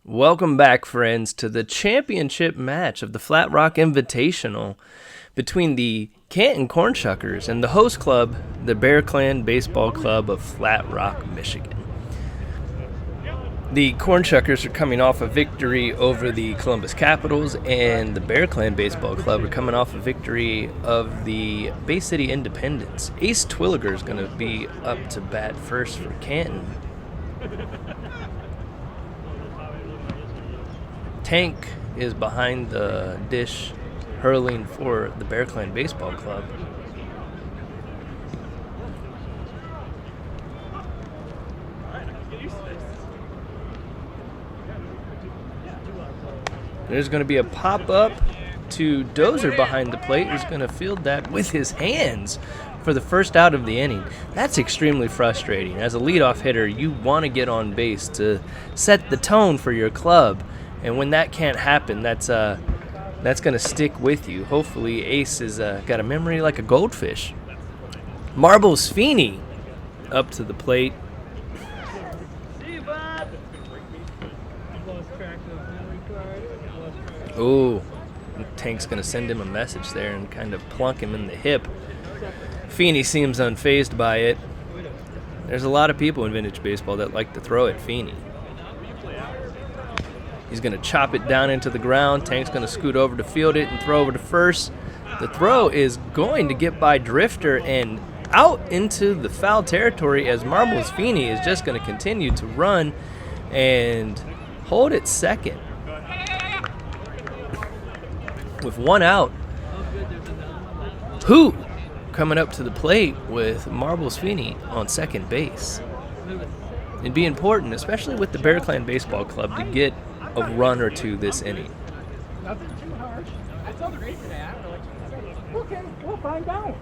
Welcome back, friends, to the championship match of the Flat Rock Invitational between the Canton Corn Shuckers and the host club, the Bear Clan Baseball Club of Flat Rock, Michigan. The Corn Shuckers are coming off a victory over the Columbus Capitals, and the Bear Clan Baseball Club are coming off a victory of the Bay City Independents. Ace Twilliger is going to be up to bat first for Canton. Tank is behind the dish, hurling for the Bear Clan Baseball Club. There's going to be a pop-up to Dozer behind the plate, who's going to field that with his hands for the first out of the inning. That's extremely frustrating. As a leadoff hitter, you want to get on base to set the tone for your club. And when that can't happen, that's going to stick with you. Hopefully, Ace has got a memory like a goldfish. Marbles Feeney up to the plate. Ooh, Tank's going to send him a message there and kind of plunk him in the hip. Feeney seems unfazed by it. There's a lot of people in vintage baseball that like to throw at Feeney. He's going to chop it down into the ground. Tank's going to scoot over to field it and throw over to first. The throw is going to get by Drifter and out into the foul territory as Marbles Feeney is just going to continue to run and hold it second. With one out, Who coming up to the plate with Marbles Feeney on second base. It'd be important, especially with the Bear Clan Baseball Club, to get a run or two this inning. Nothing too harsh. I told the racer that. Okay, we'll find out.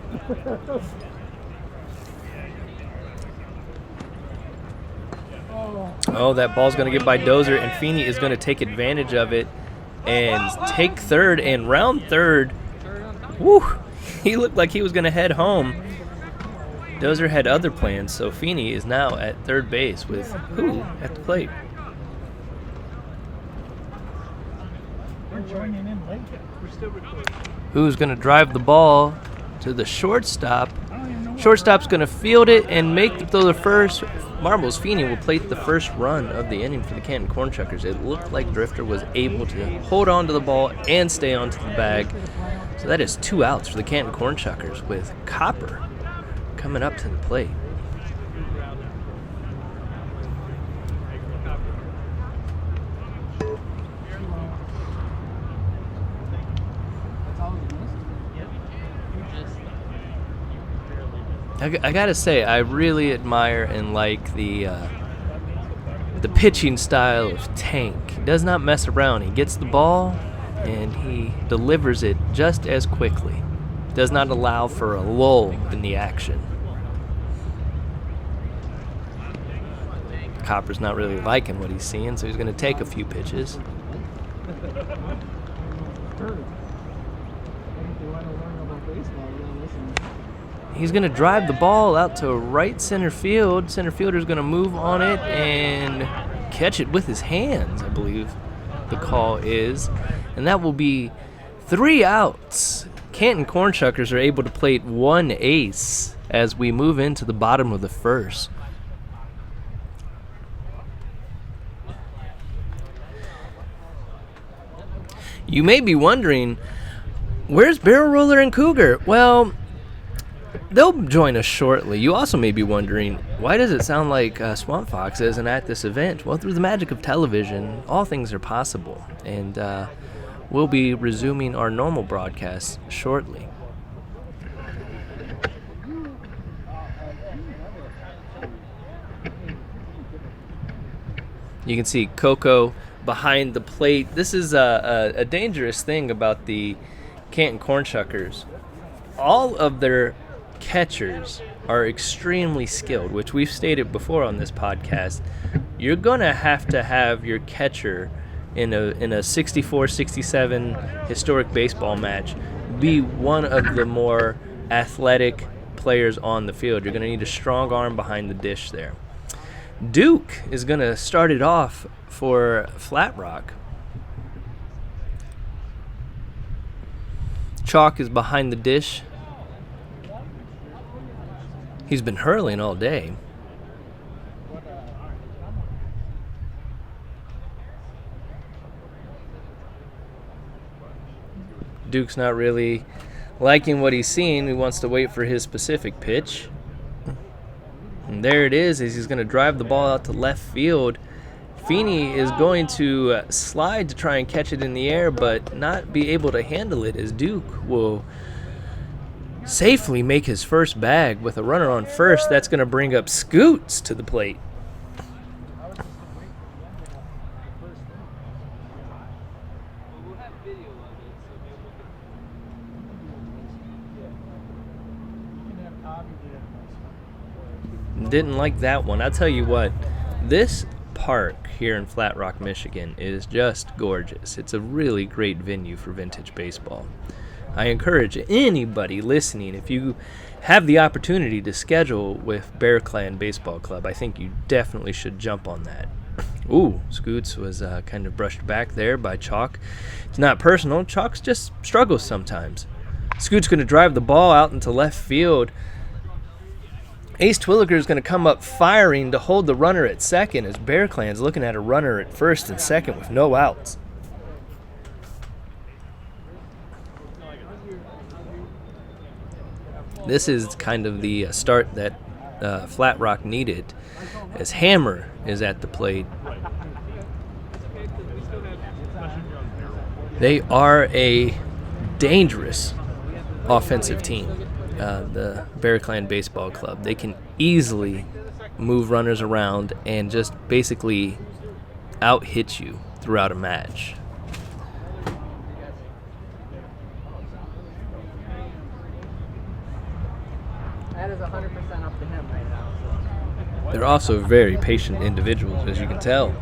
Oh, that ball's going to get by Dozer, and Feeney is going to take advantage of it and take third and round third. Woo! He looked like he was going to head home. Dozer had other plans, so Feeney is now at third base with Who at the plate. Who's going to drive the ball to the shortstop. Shortstop's going to field it and make the throw to first. Marbles Feeney will plate the first run of the inning for the Canton Corn Shuckers. It looked like Drifter was able to hold on to the ball and stay onto the bag. So that is 2 outs for the Canton Corn Shuckers with Copper coming up to the plate. I gotta say, I really admire and like the pitching style of Tank. He does not mess around. He gets the ball and he delivers it just as quickly. Does not allow for a lull in the action. Copper's not really liking what he's seeing, so he's going to take a few pitches. He's going to drive the ball out to right center field. Center fielder's going to move on it and catch it with his hands, I believe the call is. And that will be 3 outs. Canton Corn Shuckers are able to plate 1 ace as we move into the bottom of the first. You may be wondering, where's Barrel Roller and Cougar? Well, they'll join us shortly. You also may be wondering, why does it sound like Swamp Fox isn't at this event? Well, through the magic of television, all things are possible. And we'll be resuming our normal broadcast shortly. You can see Coco behind the plate. This is a dangerous thing about the Canton Corn Shuckers. All of their catchers are extremely skilled, which we've stated before on this podcast. You're going to have your catcher in a 64-67 historic baseball match be one of the more athletic players on the field. You're going to need a strong arm behind the dish there. Duke is going to start it off for Flat Rock. Chalk is behind the dish. He's been hurling all day. Duke's not really liking what he's seeing. He wants to wait for his specific pitch. And there it is, as he's going to drive the ball out to left field. Feeney is going to slide to try and catch it in the air, but not be able to handle it, as Duke will safely make his first bag with a runner on first. That's going to bring up Scoots to the plate. Didn't like that one. I'll tell you what, this park here in Flat Rock, Michigan is just gorgeous. It's a really great venue for vintage baseball. I encourage anybody listening, if you have the opportunity to schedule with Bear Clan Baseball Club, I think you definitely should jump on that. Ooh, Scoots was kind of brushed back there by Chalk. It's not personal. Chalk just struggles sometimes. Scoots going to drive the ball out into left field. Ace Twilliger is going to come up firing to hold the runner at second, as Bear Clan's looking at a runner at first and second with no outs. This is kind of the start that Flat Rock needed, as Hammer is at the plate. They are a dangerous offensive team. The Bear Clan Baseball Club. They can easily move runners around and just basically out-hit you throughout a match. That is 100% up to him right now. They're also very patient individuals, as you can tell.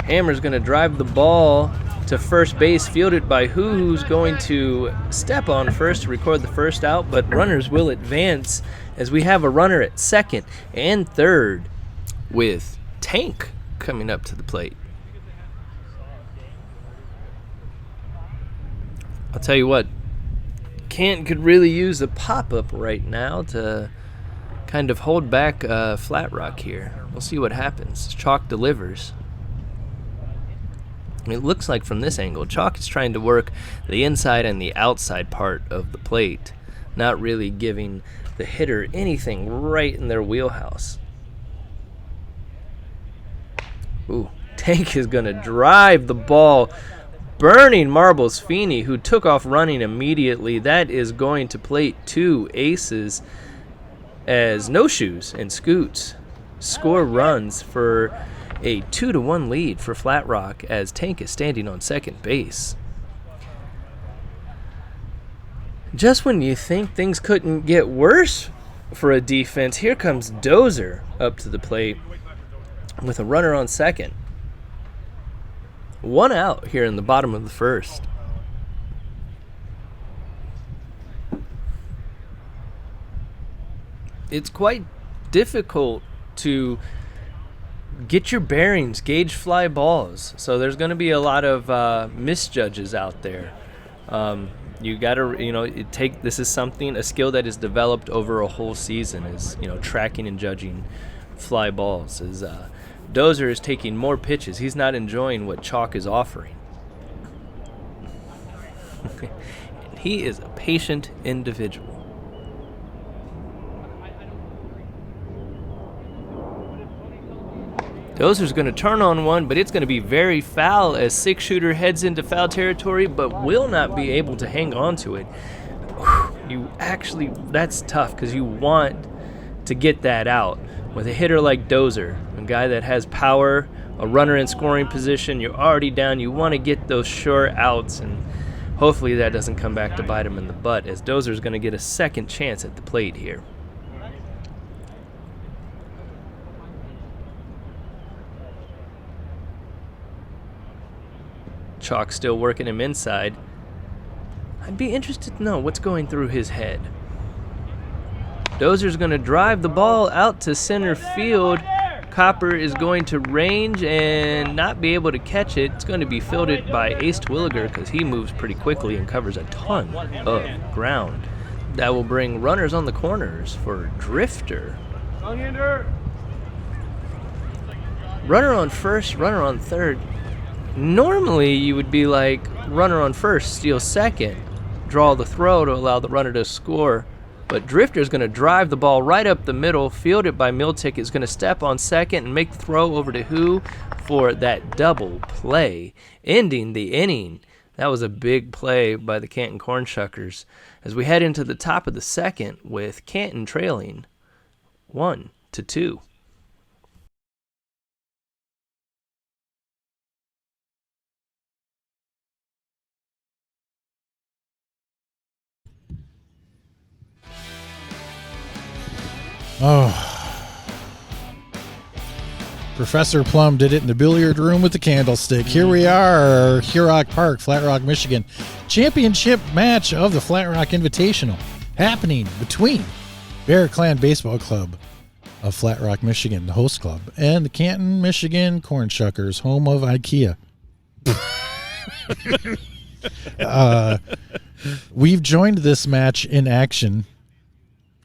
Hammer's going to drive the ball to first base, fielded by who's going to step on first to record the first out, but runners will advance as we have a runner at second and third with Tank coming up to the plate. I'll tell you what, Canton could really use a pop-up right now to kind of hold back Flat Rock here. We'll see what happens. Chalk delivers. It looks like from this angle, Chalk is trying to work the inside and the outside part of the plate, not really giving the hitter anything right in their wheelhouse. Ooh, Tank is going to drive the ball, burning Marbles Feeney, who took off running immediately. That is going to plate two aces, as No Shoes and Scoots score runs for a 2-1 lead for Flat Rock, as Tank is standing on second base. Just when you think things couldn't get worse for a defense, here comes Dozer up to the plate with a runner on second. One out here in the bottom of the first. It's quite difficult to get your bearings, gauge fly balls. So there's going to be a lot of misjudges out there. You got to, this is a skill that is developed over a whole season, is, tracking and judging fly balls. Dozer is taking more pitches. He's not enjoying what Chalk is offering. He is a patient individual. Dozer's going to turn on one, but it's going to be very foul as six-shooter heads into foul territory, but will not be able to hang on to it. That's tough, because you want to get that out. With a hitter like Dozer, a guy that has power, a runner in scoring position, you're already down. You want to get those short outs, and hopefully that doesn't come back to bite him in the butt, as Dozer's going to get a second chance at the plate here. Chalk still working him inside. I'd be interested to know what's going through his head. Dozer's going to drive the ball out to center field. Copper is going to range and not be able to catch it. It's going to be fielded by Ace Twilliger because he moves pretty quickly and covers a ton of ground. That will bring runners on the corners for Drifter. Runner on first, runner on third. Normally you would be like runner on first, steal second, draw the throw to allow the runner to score. But Drifter's going to drive the ball right up the middle, field it by Miltic, is going to step on second and make the throw over to Who for that double play, ending the inning. That was a big play by the Canton Corn Shuckers as we head into the top of the second with Canton trailing 1-2. Oh. Professor Plum did it in the billiard room with the candlestick. Here we are, Hurock Park, Flat Rock, Michigan. Championship match of the Flat Rock Invitational happening between Bear Clan Baseball Club of Flat Rock, Michigan, the host club, and the Canton, Michigan Corn Shuckers, home of IKEA. We've joined this match in action.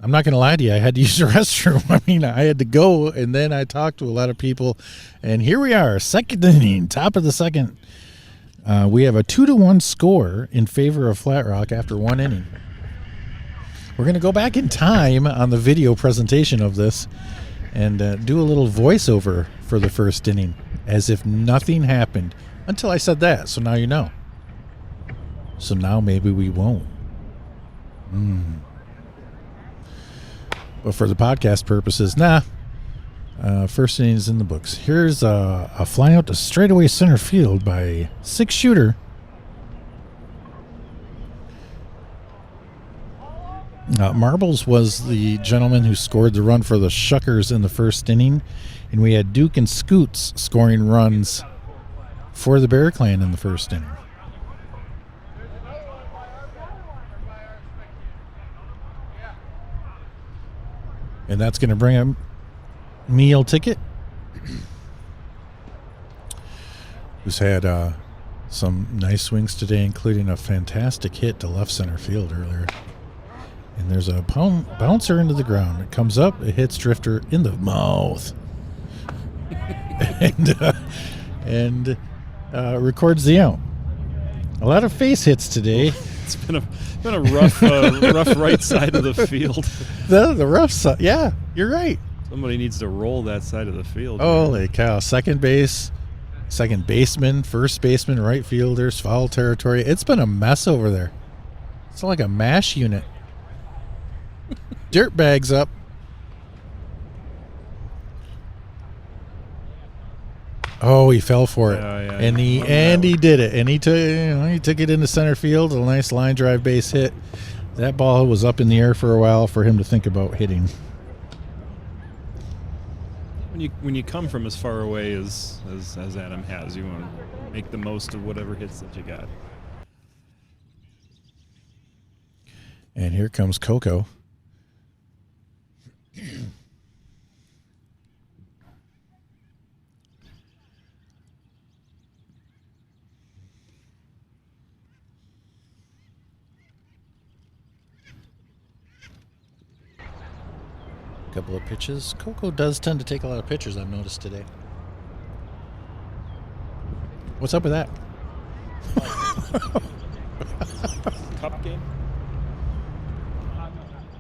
I'm not going to lie to you. I had to use the restroom. I mean, I had to go, and then I talked to a lot of people, and here we are, second inning, top of the second. We have a 2-1 score in favor of Flat Rock after one inning. We're going to go back in time on the video presentation of this and do a little voiceover for the first inning, as if nothing happened until I said that. So now you know. So now maybe we won't. But for the podcast purposes, first inning is in the books. Here's a fly out to straightaway center field by six-shooter. Marbles was the gentleman who scored the run for the Shuckers in the first inning, and we had Duke and Scoots scoring runs for the Bear Clan in the first inning. And that's going to bring up Meal Ticket, who's had some nice swings today, including a fantastic hit to left center field earlier. And there's a bouncer into the ground. It comes up, it hits Drifter in the mouth. and records the out. A lot of face hits today. It's been a rough right side of the field. The rough side, yeah, you're right. Somebody needs to roll that side of the field. Holy cow! Second base, second baseman, first baseman, right fielders, foul territory. It's been a mess over there. It's like a MASH unit. Dirt bags up. Oh, he fell for it, and he did it, and he took it into center field. A nice line drive base hit. That ball was up in the air for a while for him to think about hitting. When you come from as far away as Adam has, you want to make the most of whatever hits that you got. And here comes Coco. Couple of pitches. Coco does tend to take a lot of pitchers, I've noticed today. What's up with that? Cup game?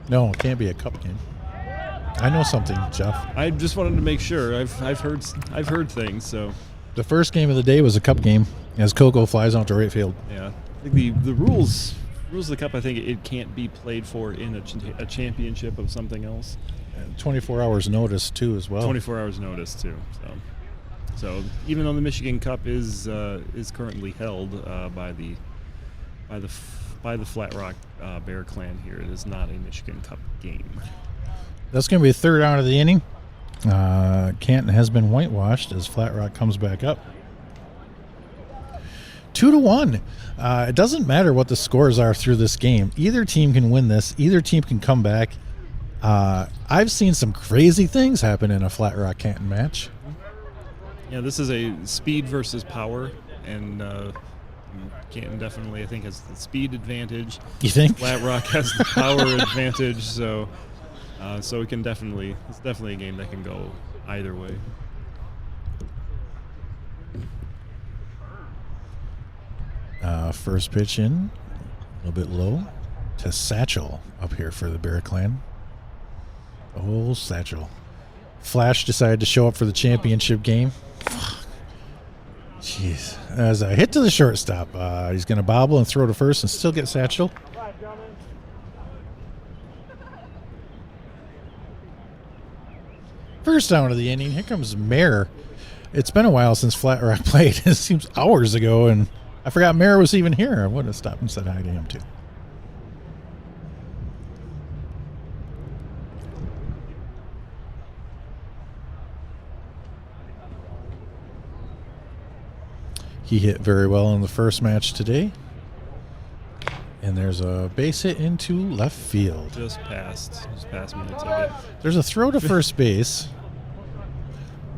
No, it can't be a cup game. I know something, Jeff. I just wanted to make sure. I've heard things. So the first game of the day was a cup game, as Coco flies out to right field. Yeah, I think the rules of the cup. I think it can't be played for in a championship of something else. 24 hours notice too, as well. 24 hours notice too. So even though the Michigan Cup is currently held by the Flat Rock Bear Clan here, it is not a Michigan Cup game. That's going to be the third out of the inning. Canton has been whitewashed as Flat Rock comes back up. 2-1. It doesn't matter what the scores are through this game. Either team can win this. Either team can come back I've seen some crazy things happen in a Flat Rock Canton match. Yeah, this is a speed versus power, and Canton definitely, I think, has the speed advantage. You think? Flat Rock has the power advantage, so it's definitely a game that can go either way. First pitch in, a little bit low to Satchel up here for the Bear Clan. Oh, Satchel. Flash decided to show up for the championship game. Jeez. As a hit to the shortstop, he's going to bobble and throw to first and still get Satchel. First down of the inning. Here comes Mayer. It's been a while since Flat Rock played. It seems hours ago, and I forgot Mayer was even here. I would have stopped and said hi to him, too. He hit very well in the first match today. And there's a base hit into left field. Just past my ticket. There's a throw to first base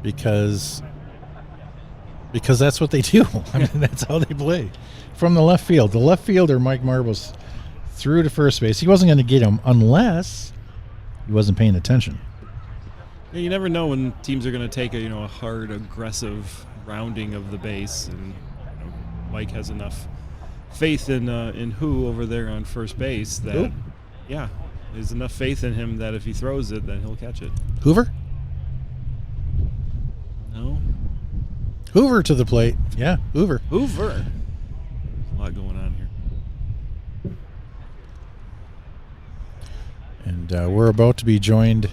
because that's what they do. I mean, that's how they play. From the left field. The left fielder, Mike Marbles, threw to first base. He wasn't going to get him unless he wasn't paying attention. Yeah, you never know when teams are going to take a hard, aggressive rounding of the base, and Mike has enough faith in Who over there on first base that there's enough faith in him that if he throws it, then he'll catch it. Hoover? No. Hoover to the plate. Yeah, Hoover. Hoover. A lot going on here. And we're about to be joined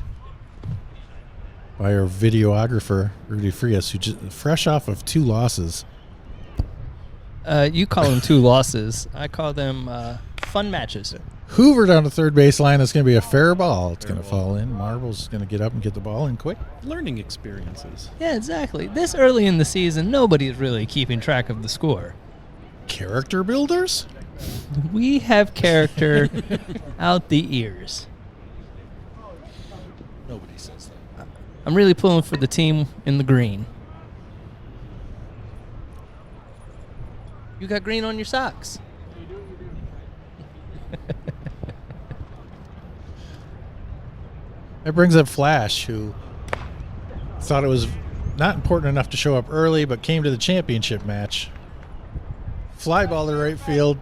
by our videographer, Rudy Frias, who just fresh off of 2 losses. You call them 2 losses. I call them fun matches. Hoover down to third baseline. It's going to be a fair ball. It's going to fall in. Marbles going to get up and get the ball in quick. Learning experiences. Yeah, exactly. This early in the season, nobody's really keeping track of the score. Character builders? We have character out the ears. Nobody says that. I'm really pulling for the team in the green. You got green on your socks. That brings up Flash, who thought it was not important enough to show up early, but came to the championship match. Fly ball to right field.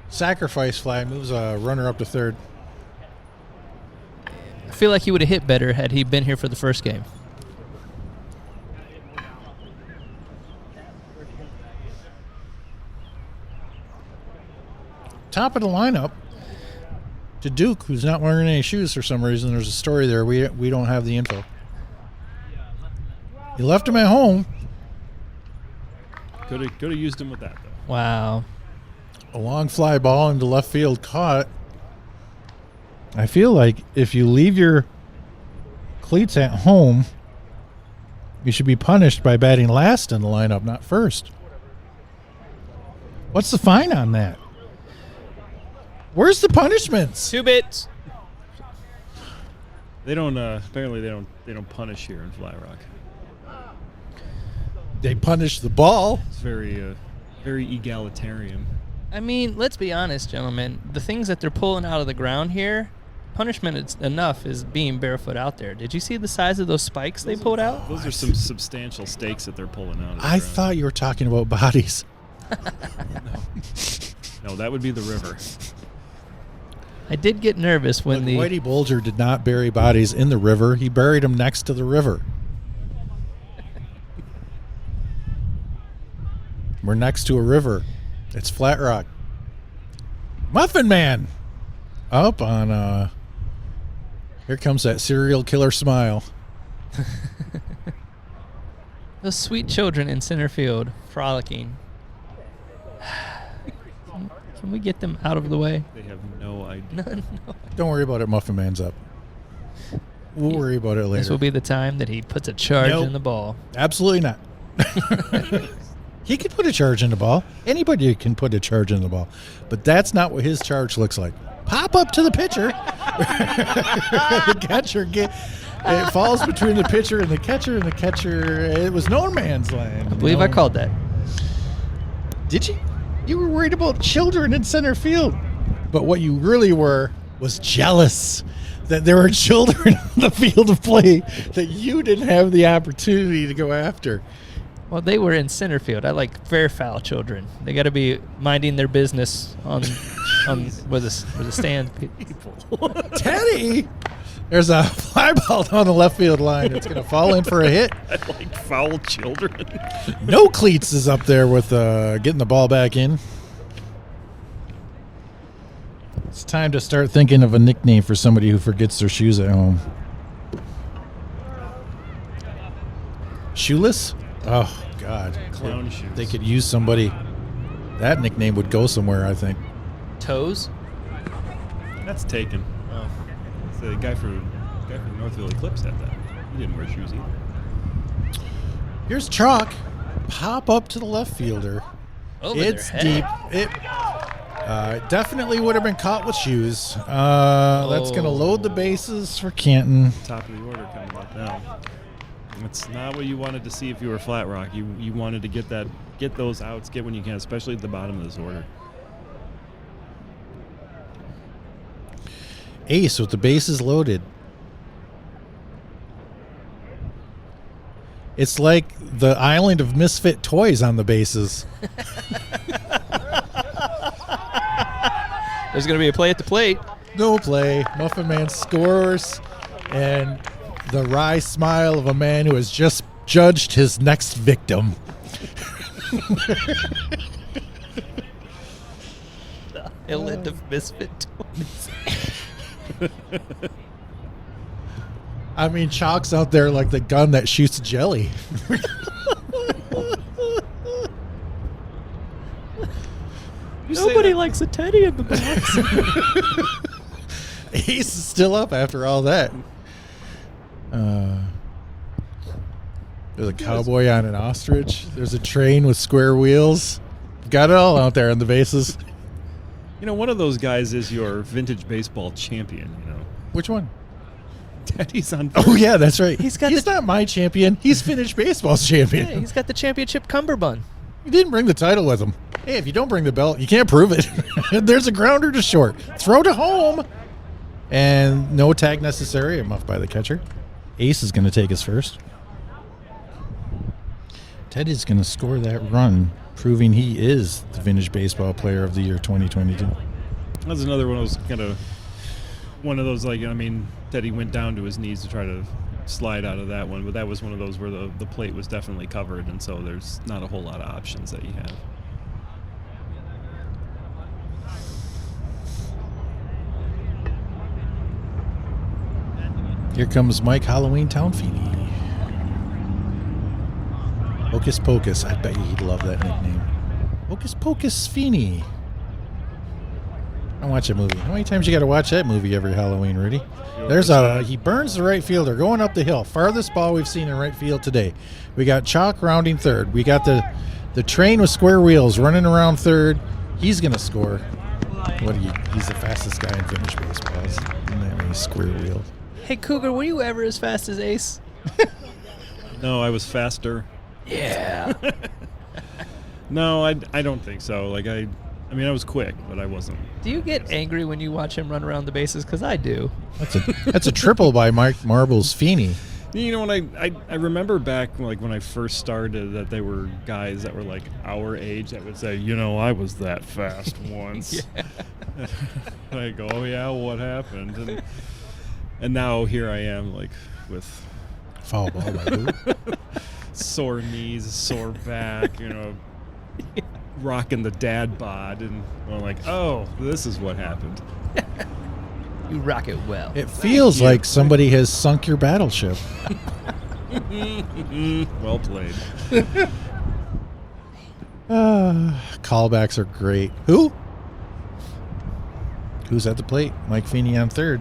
Sacrifice fly. Moves a runner up to third. I feel like he would have hit better had he been here for the first game. Top of the lineup to Duke, who's not wearing any shoes for some reason. There's a story there. We don't have the info. You left him at home. Could have used him with that, though. Wow. A long fly ball into left field, caught. I feel like if you leave your cleats at home, you should be punished by batting last in the lineup, not first. What's the fine on that? Where's the punishments? 2 bits. They don't. Apparently, they don't punish here in Flat Rock. They punish the ball. It's very egalitarian. I mean, let's be honest, gentlemen. The things that they're pulling out of the ground here, punishment enough is being barefoot out there. Did you see the size of those spikes they pulled out? Those are some substantial stakes that they're pulling out of the I ground. thought you were talking about bodies. No, that would be the river. I did get nervous when Look, Whitey Bulger did not bury bodies in the river. He buried them next to the river. We're next to a river. It's Flat Rock. Muffin Man up on here comes that serial killer smile. those sweet children in center field frolicking. Can we get them out of the way? They have no idea. No. Don't worry about it, Muffin Man's up. We'll worry about it later. This will be the time that he puts a charge Nope. in the ball. Absolutely not. He could put a charge in the ball. Anybody can put a charge in the ball. But that's not what his charge looks like. Pop up to the pitcher. The catcher it falls between the pitcher and the catcher, it was no man's land. I believe I called that. Did you? You were worried about children in center field. But what you really were was jealous that there were children on the field of play that you didn't have the opportunity to go after. Well, they were in center field. I like fair foul children. They got to be minding their business on where the stand people. Teddy, there's a fly ball down the left field line. It's going to fall in for a hit. I like foul children. No Cleats is up there with getting the ball back in. It's time to start thinking of a nickname for somebody who forgets their shoes at home. Shoeless? Oh, God. Clown shoes. They could use somebody. That nickname would go somewhere, I think. Toes? That's taken. Oh. It's the guy from Northville Eclipse had that. He didn't wear shoes either. Here's Chalk. Pop up to the left fielder. Over It's their deep. head. It definitely would have been caught with shoes. That's going to load the bases for Canton. Top of the order coming up now. It's not what you wanted to see if you were Flat Rock. You wanted to get those outs, get when you can, especially at the bottom of this order. Ace with the bases loaded. It's like the island of misfit toys on the bases. There's going to be a play at the plate. No play. Muffin Man scores, and the wry smile of a man who has just judged his next victim. Island of misfit toys. I mean, Chalk's out there like the gun that shoots jelly. Nobody likes a teddy in the box. Ace is still up after all that. There's a cowboy on an ostrich. There's a train with square wheels. Got it all out there on the bases. You know, one of those guys is your vintage baseball champion, you know. Which one? Daddy's on. Oh, yeah, that's right. He's got He's not my champion. He's finished baseball's champion. Yeah, he's got the championship cummerbund. He didn't bring the title with him. Hey, if you don't bring the belt, you can't prove it. There's a grounder to short. Throw to home. And no tag necessary. A muff by the catcher. Ace is going to take his first. Ted is going to score that run, proving he is the vintage baseball player of the year 2022. That's another one of those, like, I mean, Teddy went down to his knees to try to slide out of that one, but that was one of those where the plate was definitely covered, and so there's not a whole lot of options that you have. Here comes Mike Halloween Townfeeny. Hocus Pocus. I bet you he'd love that nickname. Hocus Pocus Feeney. I watch a movie. How many times you got to watch that movie every Halloween, Rudy? He burns the right fielder going up the hill. Farthest ball we've seen in right field today. We got Chalk rounding third. We got the train with square wheels running around third. He's going to score. He's the fastest guy in vintage baseball. He's square wheeled. Hey, Cougar, were you ever as fast as Ace? No, I was faster. Yeah. No, I don't think so. Like, I mean, I was quick, but I wasn't. Do you get angry when you watch him run around the bases? Because I do. That's a triple by Mike Marbles Feeney. You know, when I remember back, like, when I first started, that there were guys that were like our age that would say, you know, I was that fast once. And I go, oh yeah, what happened? And now here I am, like, with Foul ball by who? sore knees, sore back, you know, rocking the dad bod, and I'm like, oh, this is what happened. You rock it well. It feels like somebody has sunk your battleship. Well played. Callbacks are great. Who's at the plate? Mike Feeney on third.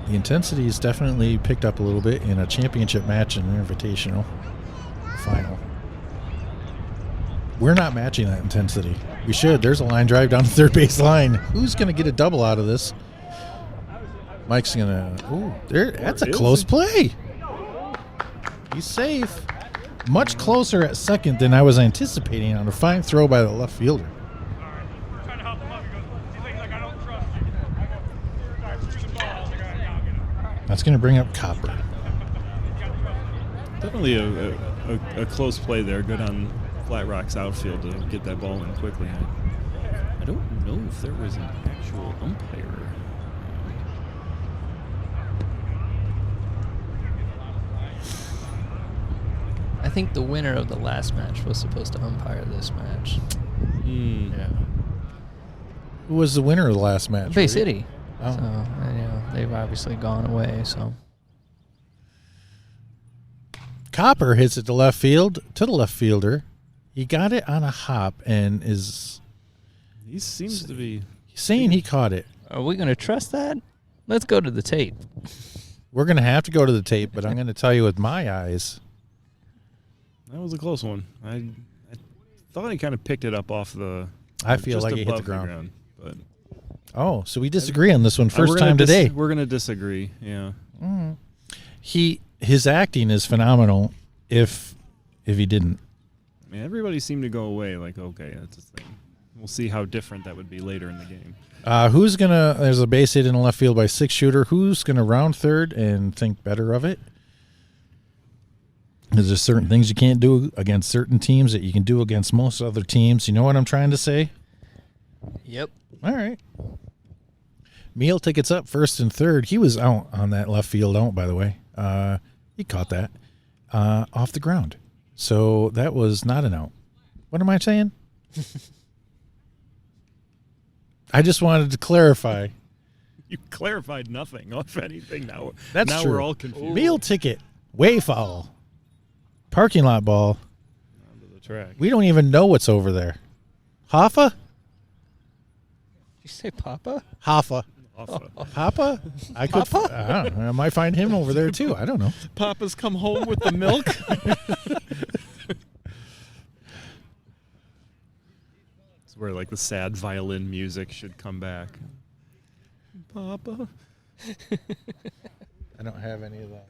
The intensity is definitely picked up a little bit in a championship match in an invitational. final. We're not matching that intensity. We should. There's a line drive down the third base line. Who's going to get a double out of this? Mike's going to... Ooh, there. That's a close play. He's safe. Much closer at second than I was anticipating on a fine throw by the left fielder. That's going to bring up Copper. Definitely a close play there. Good on Flat Rock's outfield to get that ball in quickly. I don't know if there was an actual umpire. I think the winner of the last match was supposed to umpire this match. Yeah. Who was the winner of the last match? Bay City. Oh. So, they've obviously gone away, so. Copper hits it to left field, to the left fielder. He got it on a hop and is... He seems to be... saying he caught it. Are we going to trust that? Let's go to the tape. We're going to have to go to the tape, but I'm going to tell you with my eyes. That was a close one. I thought he kind of picked it up off the... I feel just like he hit the above ground. But Oh, so we disagree on this one. First time today. We're going to disagree, yeah. His acting is phenomenal if he didn't. I mean, everybody seemed to go away like, okay, that's his thing. We'll see how different that would be later in the game. Who's going to... There's a base hit in the left field by six-shooter. Who's going to round third and think better of it? Because there's certain things you can't do against certain teams that you can do against most other teams. You know what I'm trying to say? Yep. All right. Meal tickets up first and third. He was out on that left field out, by the way. He caught that off the ground. So that was not an out. What am I saying? I just wanted to clarify. You clarified nothing, if anything. Now True. We're all confused. Meal ticket, way foul, parking lot ball. Onto the track. We don't even know what's over there. Hoffa? Did you say Papa? Hoffa. Papa? I could. I don't know. I might find him over there too. I don't know. Papa's come home with the milk. It's where like the sad violin music should come back. Papa. I don't have any of that.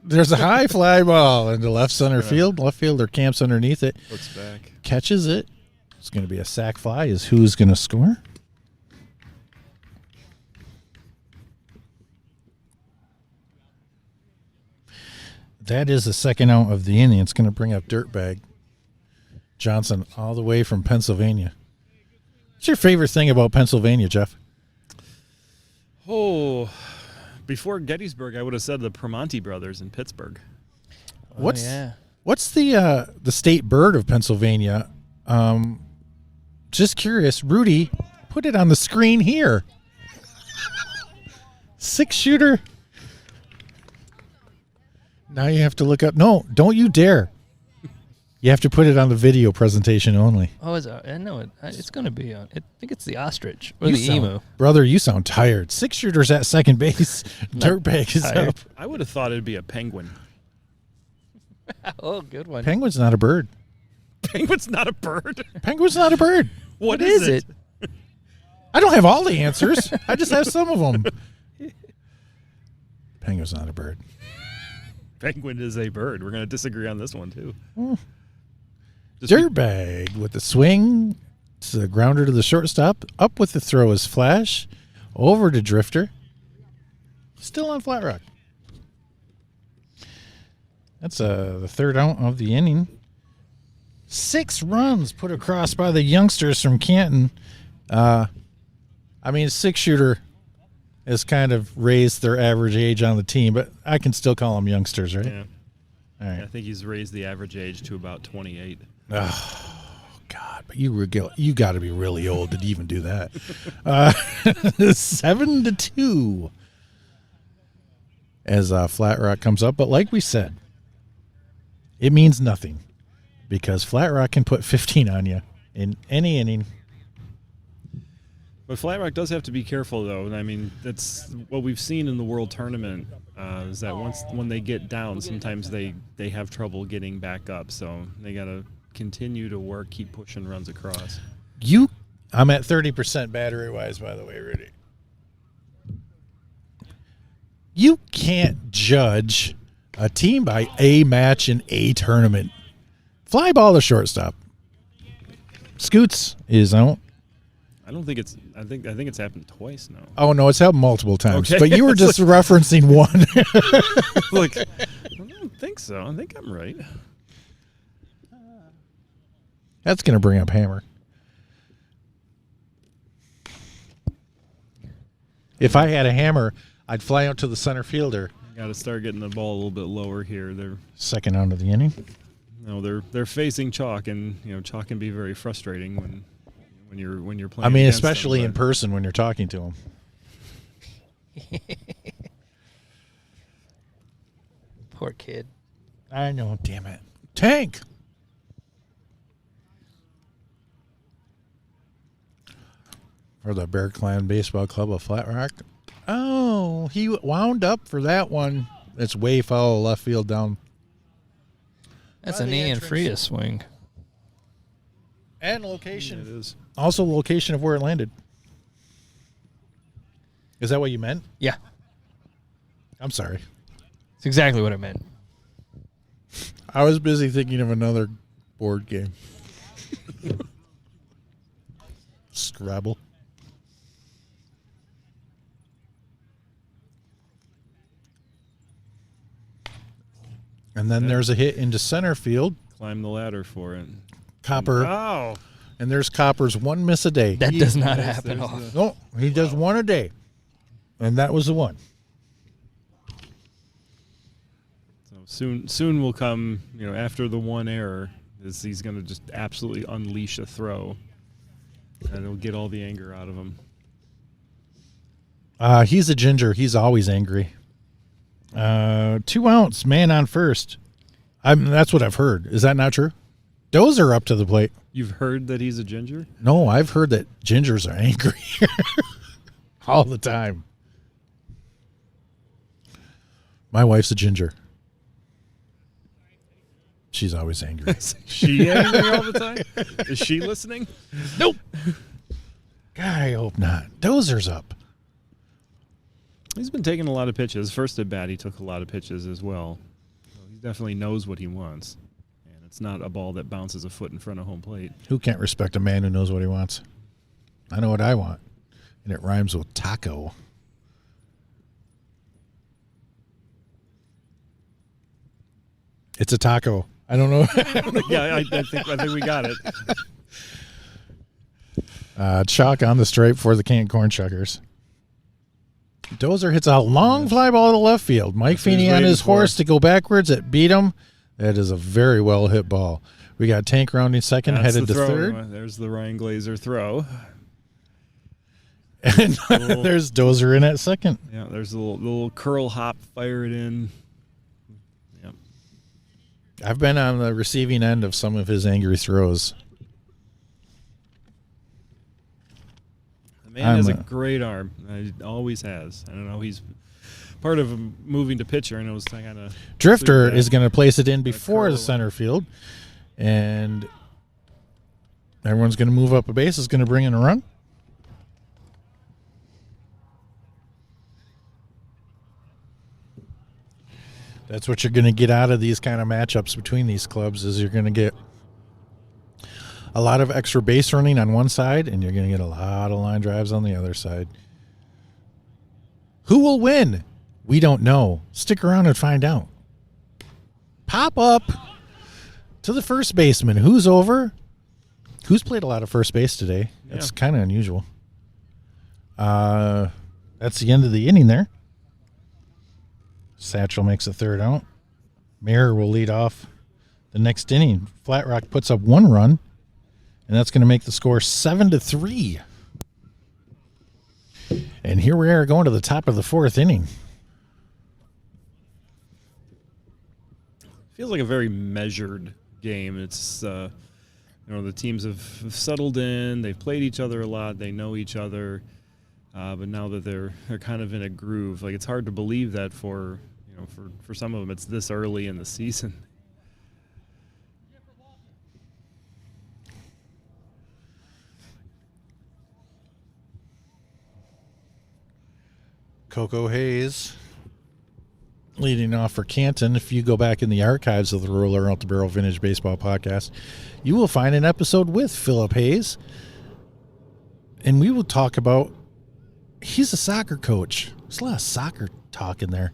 There's a high fly ball into left center field. Left fielder camps underneath it. Looks back. Catches it. It's going to be a sac fly. Is who's going to score? That is the second out of the inning. It's going to bring up Dirtbag Johnson all the way from Pennsylvania. What's your favorite thing about Pennsylvania, Jeff? Oh, before Gettysburg, I would have said the Primanti brothers in Pittsburgh. What's the state bird of Pennsylvania? Just curious. Rudy, put it on the screen here. 6-shooter. Now you have to look up. No, don't you dare. You have to put it on the video presentation only. Oh, is it? No, it's going to be on. I think it's the ostrich or the emu. Brother, you sound tired. 6-shooter's at second base. Dirtbag is up. I would have thought it'd be a penguin. Oh, good one. Penguin's not a bird. Penguin's not a bird? Penguin's not a bird. What is it? I don't have all the answers. I just have some of them. Penguin's not a bird. Penguin is a bird. We're going to disagree on this one, too. Dirtbag with the swing. It's a grounder to the shortstop. Up with the throw is Flash. Over to Drifter. Still on Flat Rock. That's the third out of the inning. 6 runs put across by the youngsters from Canton. 6-shooter has kind of raised their average age on the team, but I can still call them youngsters, right? Yeah. All right. I think he's raised the average age to about 28. Oh, God. But you got to be really old to even do that. 7-2 as Flat Rock comes up. But like we said, it means nothing because Flat Rock can put 15 on you in any inning. But Flat Rock does have to be careful, though. I mean, that's what we've seen in the World Tournament. Is that when they get down, sometimes they have trouble getting back up. So they got to continue to work, keep pushing runs across. I'm at 30% battery wise, by the way, Rudy. You can't judge a team by a match in a tournament. Fly ball to shortstop. Scoots is out. I don't think it's. I think it's happened twice now. Oh no, it's happened multiple times. Okay. But you were just referencing one. Look, I don't think so. I think I'm right. That's going to bring up Hammer. If I had a hammer, I'd fly out to the center fielder. Got to start getting the ball a little bit lower here. They're second out of the inning. No, they're facing chalk, and chalk can be very frustrating when you're playing. I mean, against especially them, in person when you're talking to them. Poor kid. I know, damn it. Tank! For the Bear Clan Baseball Club of Flat Rock. Oh, he wound up for that one. It's way foul left field down. That's By an the Ian entrance. Frias swing. And location. It is. Also location of where it landed. Is that what you meant? Yeah, I'm sorry. it's exactly what I meant. I was busy thinking of another board game. Scrabble. And then there's a hit into center field. Climb the ladder for it. Copper. Oh, And there's Copper's one miss a day. That does not There's- happen there's often. No, he does one a day. And that was the one. So soon will come. After the one error, is he's going to just absolutely unleash a throw, and it'll get all the anger out of him. He's a ginger. He's always angry. 2 outs, man on first. That's what I've heard. Is that not true? Dozer up to the plate. You've heard that he's a ginger? No, I've heard that gingers are angry all the time. My wife's a ginger. She's always angry. Is she angry all the time? Is she listening? Nope. God, I hope not. Dozer's up. He's been taking a lot of pitches. First at bat, he took a lot of pitches as well. So he definitely knows what he wants. And it's not a ball that bounces a foot in front of home plate. Who can't respect a man who knows what he wants? I know what I want. And it rhymes with taco. It's a taco. I don't know. Yeah, I think we got it. Chalk on the stripe for the Canton Corn Shuckers. Dozer hits a long fly ball to left field. Mike That's what he's Feeney on waiting his for. horse to go backwards. It beat him. That is a very well hit ball. We got Tank rounding second, That's headed the to throw. third. There's the Ryan Glazer throw. And there's Dozer in at second. Yeah, there's a little curl hop, fire it in. Yep. I've been on the receiving end of some of his angry throws. The man has a I'm a- great arm. He always has. I don't know. He's part of him moving to pitcher, and it was kind of Drifter is going to place it in before the curl. center field. And everyone's going to move up a base. Is going to bring in a run. That's what you're going to get out of these kind of matchups between these clubs is you're going to get a lot of extra base running on one side, and you're going to get a lot of line drives on the other side. Who will win? We don't know. Stick around and find out. Pop up to the first baseman. Who's over? Who's played a lot of first base today? That's Yeah. kind of unusual. That's the end of the inning there. Satchel makes a third out. Mirror will lead off the next inning. Flat Rock puts up 1 run, and that's going to make the score 7-3. And here we are going to the top of the 4th inning. feels like a very measured game. It's the teams have settled in. They've played each other a lot. They know each other. But now that they're kind of in a groove, like it's hard to believe that for some of them it's this early in the season. Coco Hayes leading off for Canton. If you go back in the archives of the Roller Out the Barrel Vintage Baseball podcast, you will find an episode with Philip Hayes, and we will talk about, he's a soccer coach. There's a lot of soccer talk in there.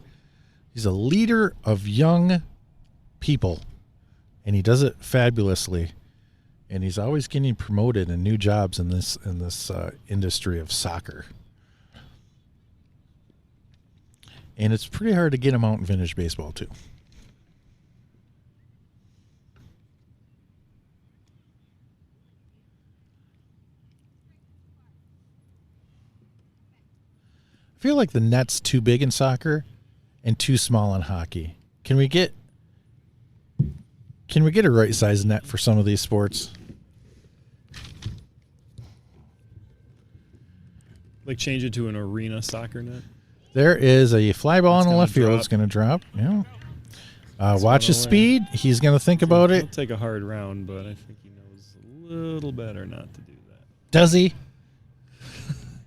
He's a leader of young people, and he does it fabulously, and he's always getting promoted in new jobs in this industry of soccer. And it's pretty hard to get him out in vintage baseball, too. I feel like the net's too big in soccer and too small in hockey. Can we get a right-sized net for some of these sports? Like change it to an arena soccer net? There is a fly ball in the left field. drop. It's going to drop. Yeah. Watch his speed. He's going to think about He'll it. take a hard round, but I think he knows a little better not to do that. Does he?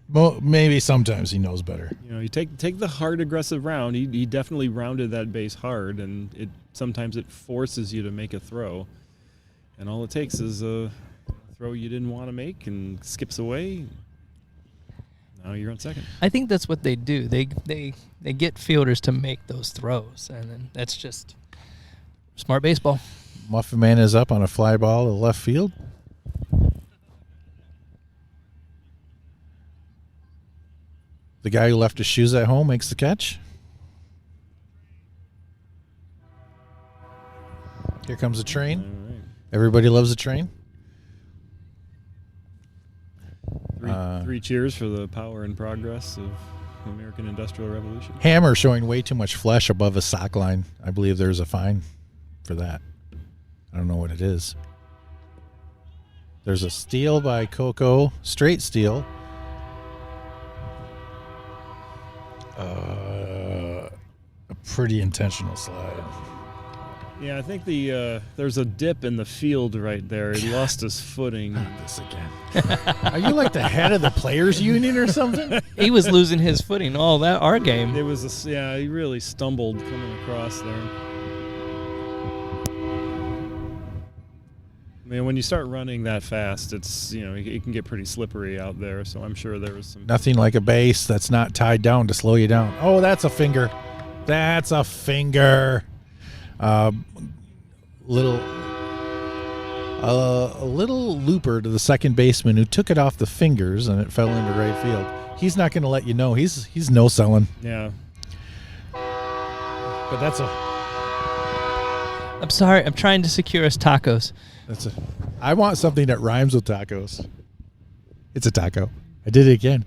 Well, maybe sometimes he knows better. You take the hard, aggressive round. He definitely rounded that base hard, and sometimes it forces you to make a throw. And all it takes is a throw you didn't want to make and skips away. Now you're on second. I think that's what they do. They get fielders to make those throws, and then that's just smart baseball. Muffin Man is up on a fly ball to left field. The guy who left his shoes at home makes the catch. Here comes a train. All right. Everybody loves a train. Three cheers for the power and progress of the American Industrial Revolution. Hammer showing way too much flesh above his sock line. I believe there's a fine for that. I don't know what it is. There's a steal by Coco. Straight steal. A pretty intentional slide. Yeah, I think there's a dip in the field right there. He lost his footing. Not this again. Are you like the head of the players union or something? He was losing his footing all that our game. It was he really stumbled coming across there. I mean, when you start running that fast, it's it can get pretty slippery out there. So I'm sure there was some. Nothing like a base that's not tied down to slow you down. Oh, that's a finger. That's a finger. A little looper to the second baseman who took it off the fingers and it fell into right field. He's not going to let you know. He's no selling. Yeah. But that's a. I'm sorry. I'm trying to secure us tacos. I want something that rhymes with tacos. It's a taco. I did it again.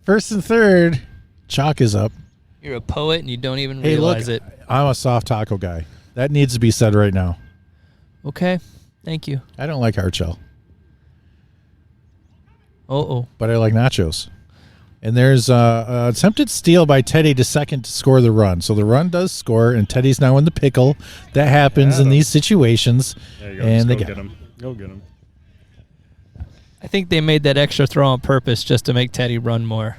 First and third. Chalk is up. You're a poet and you don't even Hey, realize look, it. I'm a soft taco guy. That needs to be said right now. Okay. Thank you. I don't like hard shell, Uh-oh. but I like nachos. And there's a attempted steal by Teddy to second to score the run. So the run does score, and Teddy's now in the pickle. That happens in these situations. There you go. And Just they go get him. Go get him. I think they made that extra throw on purpose just to make Teddy run more.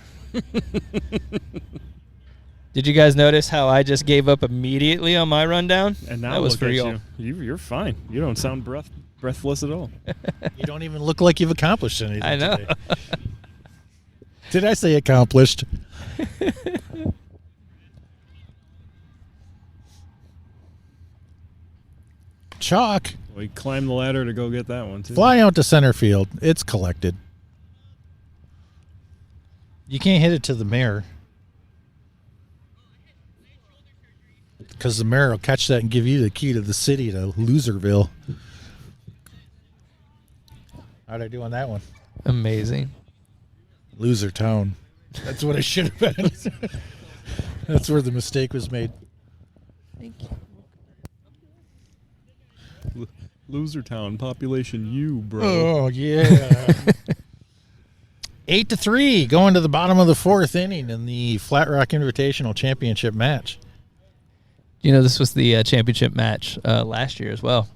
Did you guys notice how I just gave up immediately on my rundown? And now that was look for at real. You're fine. You don't sound breathless at all. You don't even look like you've accomplished anything I know. today. Did I say accomplished? Chalk. We climbed the ladder to go get that one, too. Fly out to center field. It's collected. You can't hit it to the mirror. Because the mayor will catch that and give you the key to the city to Loserville. How'd I do on that one? Amazing. Loser town. That's what it should have been. That's where the mistake was made. Thank you. Loser town, population U, bro. Oh, yeah. 8-3, going to the bottom of the fourth inning in the Flat Rock Invitational Championship match. This was the championship match last year as well.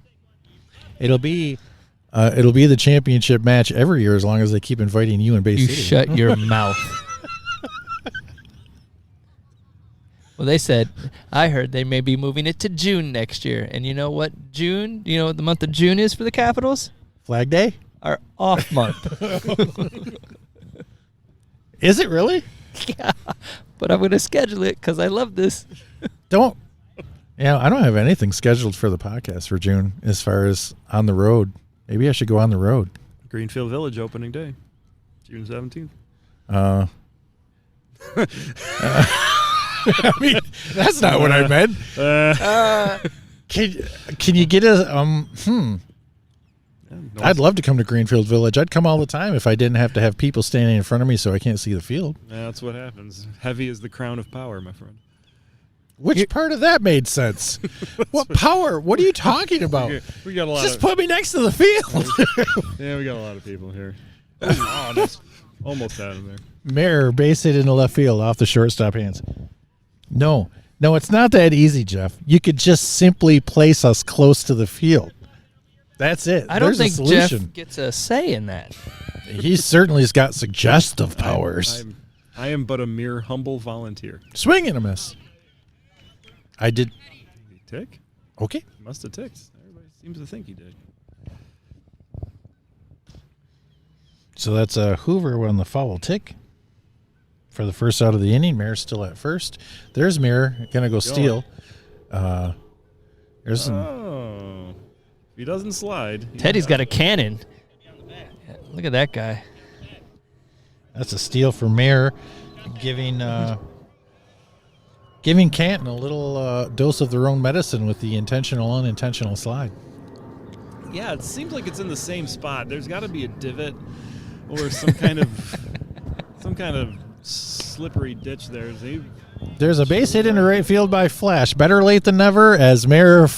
It'll be the championship match every year as long as they keep inviting you and Bay You City. shut your mouth. Well, I heard they may be moving it to June next year. And you know what June, what the month of June is for the Capitals? Flag Day? Our off month. Is it really? Yeah, but I'm going to schedule it because I love this. I don't have anything scheduled for the podcast for June as far as on the road. Maybe I should go on the road. Greenfield Village opening day, June 17th. I mean, that's not what I meant. Can you get a I'd love to come to Greenfield Village. I'd come all the time if I didn't have to have people standing in front of me so I can't see the field. That's what happens. Heavy is the crown of power, my friend. Which part of that made sense? What power? What are you talking about? We got a lot. Just put me next to the field. Yeah, we got a lot of people here. Oh, that's almost out of there. Mayor, base hit into left field off the shortstop hands. No, it's not that easy, Jeff. You could just simply place us close to the field. That's it. I don't There's think a Jeff solution. gets a say in that. He certainly has got suggestive powers. I am but a mere humble volunteer. Swing and a miss. I did. He tick? Okay. He must have ticked. Everybody seems to think he did. So that's a Hoover on the foul tick for the first out of the inning. Mayor's still at first. There's Mayor going to go steal. There's some. Oh. If he doesn't slide. Teddy's got a cannon. Yeah, look at that guy. That's a steal for Mayor, giving Canton a little dose of their own medicine with the intentional, unintentional slide. Yeah, it seems like it's in the same spot. There's got to be a divot or some kind of slippery ditch there. There's a base hit into right field by Flash. Better late than never as Mayor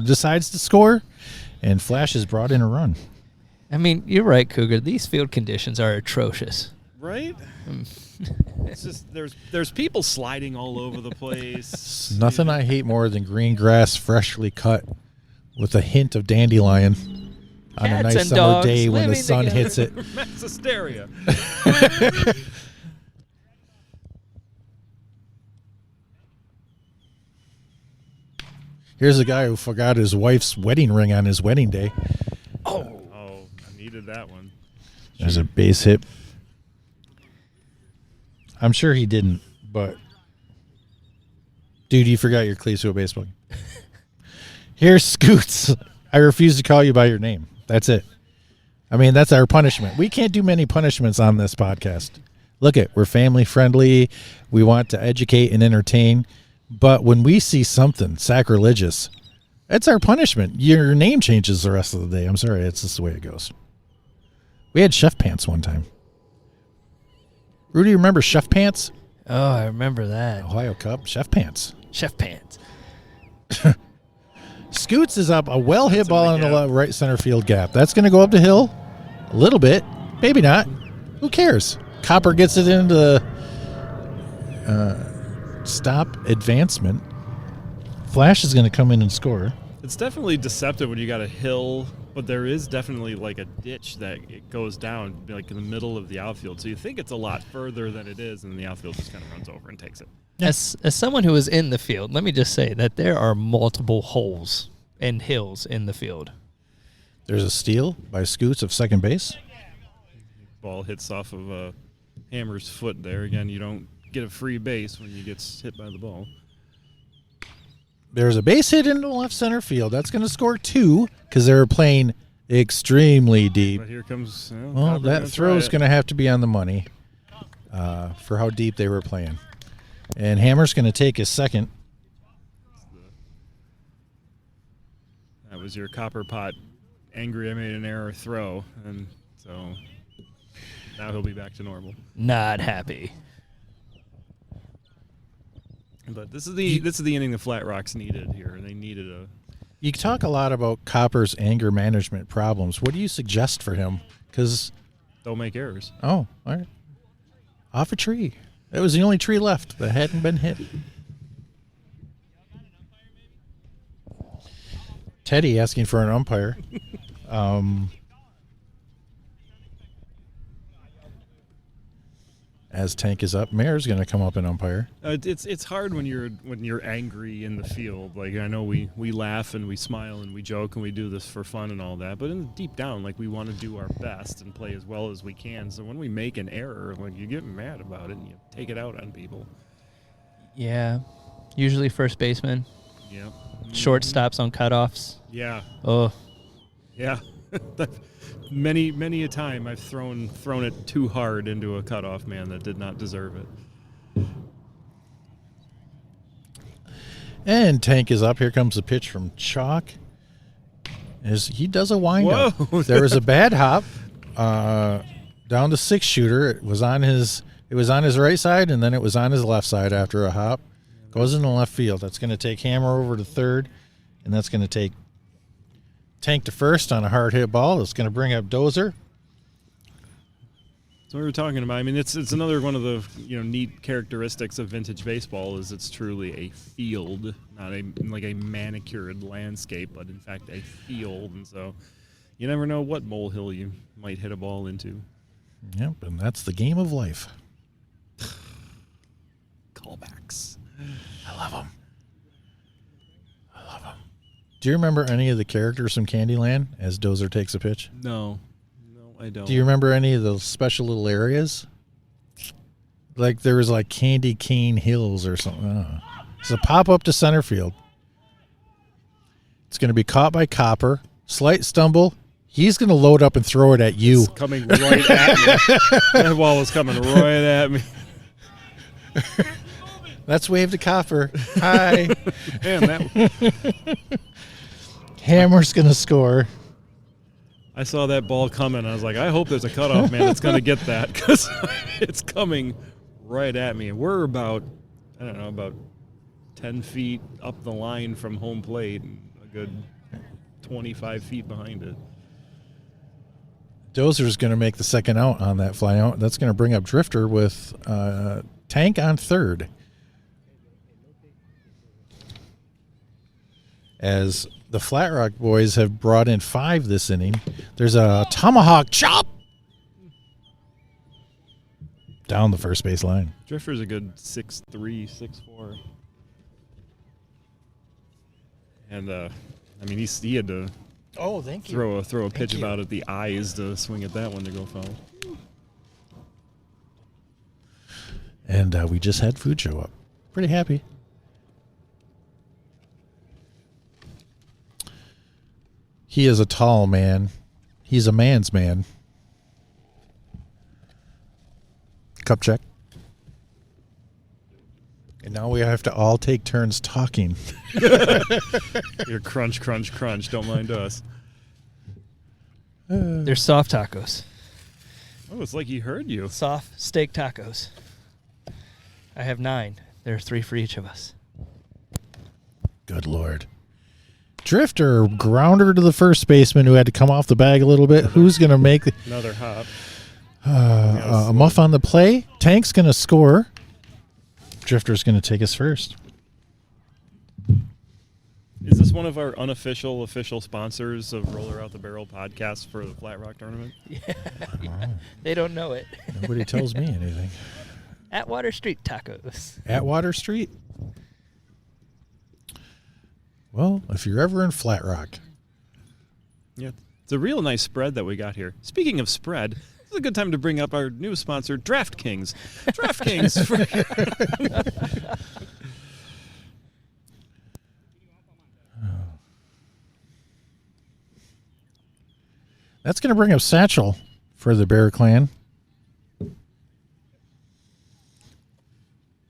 decides to score, and Flash has brought in a run. I mean, you're right, Cougar. These field conditions are atrocious. Right? It's just there's people sliding all over the place. Nothing I hate more than green grass freshly cut with a hint of dandelion on a Cats nice and summer dogs day when the living sun together. hits it. Mass hysteria. Here's a guy who forgot his wife's wedding ring on his wedding day. Oh, I needed that one. There's a base hit. I'm sure he didn't, but dude, you forgot your cleats to a baseball game. Here's Scoots. I refuse to call you by your name. That's it. I mean, that's our punishment. We can't do many punishments on this podcast. Look we're family friendly. We want to educate and entertain. But when we see something sacrilegious, that's our punishment. Your name changes the rest of the day. I'm sorry. It's just the way it goes. We had chef pants one time. Rudy, remember chef pants? Oh, I remember that. Ohio Cup, chef pants. Chef pants. Scoots is up a well-hit That's ball in in the the right center field gap. That's going to go up the hill a little bit. Maybe not. Who cares? Copper gets it into stop advancement. Flash is going to come in and score. It's definitely deceptive when you got a hill, but there is definitely like a ditch that it goes down like in the middle of the outfield. So you think it's a lot further than it is, and then the outfield just kind of runs over and takes it. As someone who is in the field, let me just say that there are multiple holes and hills in the field. There's a steal by Scoots of second base. Ball hits off of Hammer's foot there. Again, you don't get a free base when you get hit by the ball. There's a base hit into left center field. That's going to score 2 because they were playing extremely deep. But here comes... Well, that throw is going to have to be on the money for how deep they were playing. And Hammer's going to take his second. That was your copper pot angry I made an error throw. And so now he'll be back to normal. Not happy. But this is the inning the Flat Rocks needed here. They needed You talk a lot about Copper's anger management problems. What do you suggest for him? Because Don't make errors. all right, off a tree. That was the only tree left that hadn't been hit. Teddy asking for an umpire. As Tank is up, Mayor's going to come up and umpire. It's hard when you're angry in the field. Like, I know we laugh and we smile and we joke and we do this for fun and all that, but deep down, like, we want to do our best and play as well as we can. So when we make an error, like, you get mad about it and you take it out on people. Yeah. Usually first baseman. Yeah. Shortstops on cutoffs. Yeah. Oh. Yeah. Many a time I've thrown it too hard into a cutoff man that did not deserve it. And Tank is up. Here comes the pitch from Chalk. As he does a windup. Whoa. There was a bad hop down the 6-shooter. It was on his right side, and then it was on his left side after a hop. Goes in the left field. That's going to take Hammer over to third, and that's going to take Tank to first on a hard hit ball. It's going to bring up Dozer. So we were talking about. I mean, it's another one of the neat characteristics of vintage baseball is it's truly a field, not a manicured landscape, but in fact a field. And so you never know what molehill you might hit a ball into. Yep, and that's the game of life. Callbacks. I love them. Do you remember any of the characters from Candyland as Dozer takes a pitch? No, I don't. Do you remember any of those special little areas? Like there was like Candy Cane Hills or something. It's a pop up to center field. It's going to be caught by Copper. Slight stumble. He's going to load up and throw it at you. It's coming right at me. That ball was coming right at me. Let's wave to Copper. Hi. Man, Hammer's going to score. I saw that ball coming. I was like, I hope there's a cutoff man that's going to get that because it's coming right at me. We're about 10 feet up the line from home plate and a good 25 feet behind it. Dozer's going to make the second out on that fly out. That's going to bring up Drifter with Tank on third. As the Flat Rock boys have brought in 5 this inning. There's a tomahawk chop down the first base line. Drifter's a good 6'3", 6'4". And, he had to Thank throw a pitch about at the eyes to swing at that one to go foul. And we just had food show up. Pretty happy. He is a tall man. He's a man's man. Cup check. And now we have to all take turns talking. You're crunch, crunch, crunch. Don't mind us. They're soft tacos. Oh, it's like he heard you. Soft steak tacos. I have 9. There are 3 for each of us. Good Lord. Drifter, grounder to the first baseman who had to come off the bag a little bit. Who's going to make Another hop. a muff on the play? Tank's going to score. Drifter's going to take us first. Is this one of our unofficial official sponsors of Roller Out the Barrel podcast for the Flat Rock tournament? Yeah. They don't know it. Nobody tells me anything. Atwater Street Tacos. Atwater Street? Well, if you're ever in Flat Rock. Yeah. It's a real nice spread that we got here. Speaking of spread, this is a good time to bring up our new sponsor, DraftKings. DraftKings. That's going to bring up Satchel for the Bear Clan.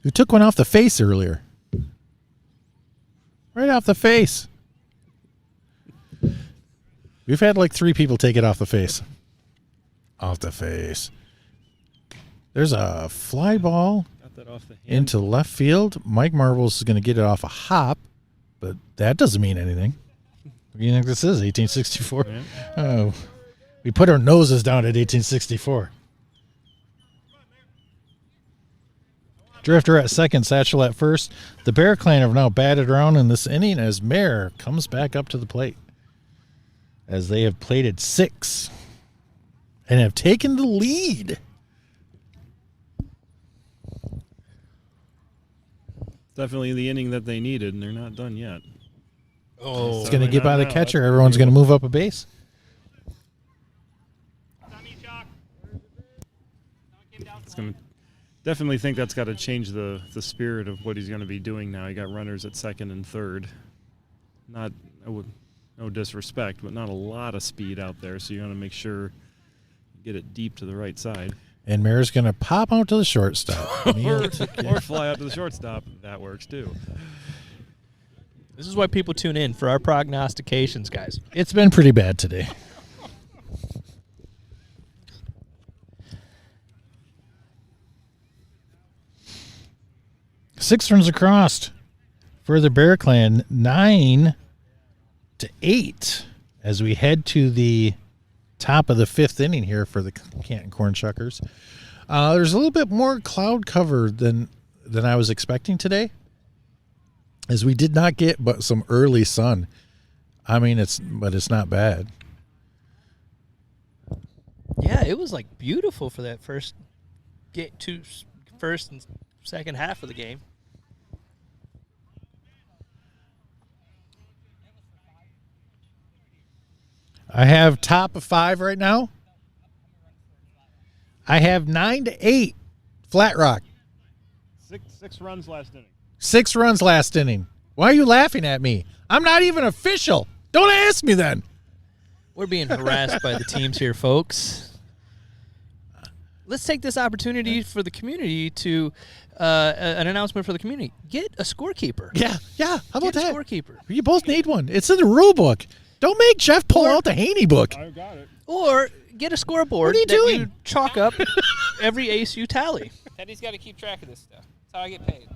Who took one off the face earlier. Right off the face. We've had like 3 people take it off the face. Off the face. There's a fly ball Got that off the hand. into left field. Mike Marbles is going to get it off a hop, but that doesn't mean anything. What do you think this is, 1864? Yeah. Oh, we put our noses down at 1864. Drifter at second, Satchel at first. The Bear Clan have now batted around in this inning as Mare comes back up to the plate, as they have plated 6 and have taken the lead. Definitely the inning that they needed, and they're not done yet. Oh, It's going to get by the Now, catcher. that's Everyone's going to move up a base. It's going to definitely think that's got to change the spirit of what he's going to be doing now. He got runners at second and third. Not no disrespect, but not a lot of speed out there, so you want to make sure you get it deep to the right side. And Mare's going to pop out to the shortstop. or fly out to the shortstop. That works too. This is why people tune in for our prognostications, guys. It's been pretty bad today. Six runs across for the Bear Clan, 9-8 as we head to the top of the 5th inning here for the Canton Corn Shuckers. There's a little bit more cloud cover than I was expecting today, as we did not get but some early sun. I mean, it's not bad. Yeah, it was like beautiful for that first and second half of the game. I have top of 5 right now. I have 9-8 Flat Rock. Six runs last inning. 6 runs last inning. Why are you laughing at me? I'm not even official. Don't ask me then. We're being harassed by the teams here, folks. Let's take this opportunity for the community to an announcement for the community. Get a scorekeeper. Yeah. How about Get a that? scorekeeper. You both need one. It's in the rule book. Don't make Jeff pull out the Haney book. I got it. Or get a scoreboard What are you that doing? you chalk up every ace you tally. Teddy's got to keep track of this stuff. That's how I get paid.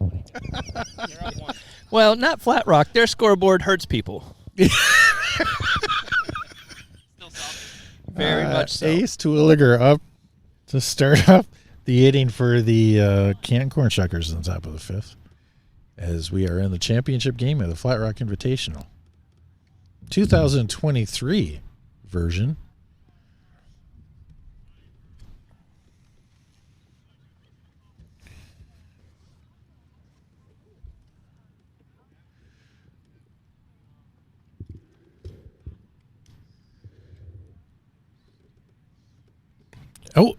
You're up one. Well, not Flat Rock. Their scoreboard hurts people. Still salty. Very much so. Ace Twilliger up to start up the inning for the Canton Corn Shuckers on top of the 5th, as we are in the championship game of the Flat Rock Invitational 2023 version. Oh.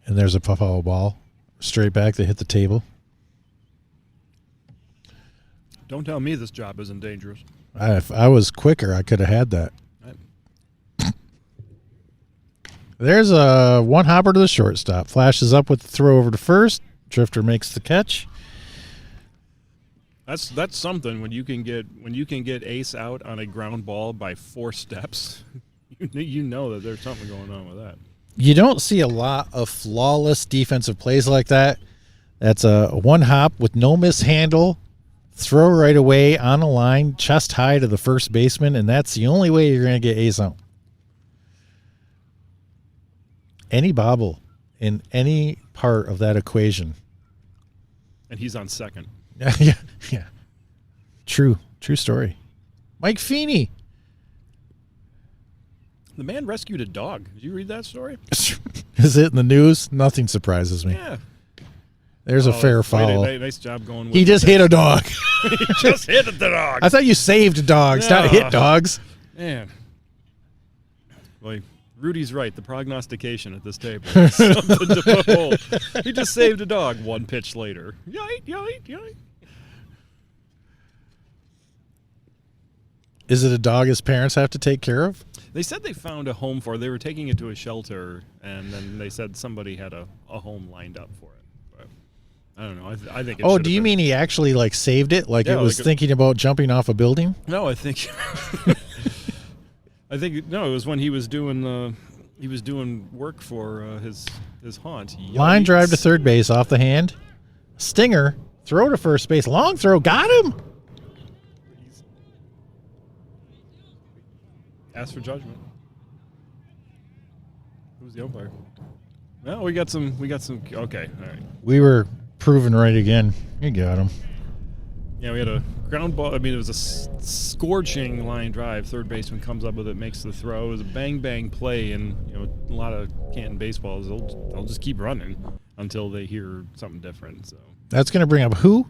And there's a foul ball straight back to hit the table. Don't tell me this job isn't dangerous. If I was quicker, I could have had that. There's a one hopper to the shortstop. Flashes up with the throw over to first. Drifter makes the catch. That's something when you can get ace out on a ground ball by 4 steps. You know that there's something going on with that. You don't see a lot of flawless defensive plays like that. That's a one hop with no mishandle, throw right away on a line, chest high to the first baseman, and that's the only way you're going to get ace out. Any bobble in any part of that equation. And he's on second. Yeah. True story. Mike Feeney. The man rescued a dog. Did you read that story? Is it in the news? Nothing surprises me. Yeah. There's a fair foul. Nice job going with He just hit a dog. He just hit the dog. I thought you saved dogs, not hit dogs. Man. Boy, Rudy's right. The prognostication at this table is something to behold. He just saved a dog 1 pitch later. Yike. Is it a dog his parents have to take care of? They said they found a home for it. They were taking it to a shelter, and then they said somebody had a home lined up for it. But I don't know. I think it Oh, should do have you been. mean he actually saved it? Like Yeah, it was like thinking about jumping off a building? No, I think it was when he was doing work for his haunt. Line Yikes. drive to third base off the hand. Stinger, throw to first base. Long throw, got him. Ask for judgment. Who's the umpire? Well, we got some. Okay, all right. We were proven right again. You got him. Yeah, we had a ground ball. I mean, it was a scorching line drive. Third baseman comes up with it, makes the throw. It was a bang play, and a lot of Canton baseballs. They'll just keep running until they hear something different. So that's going to bring up who?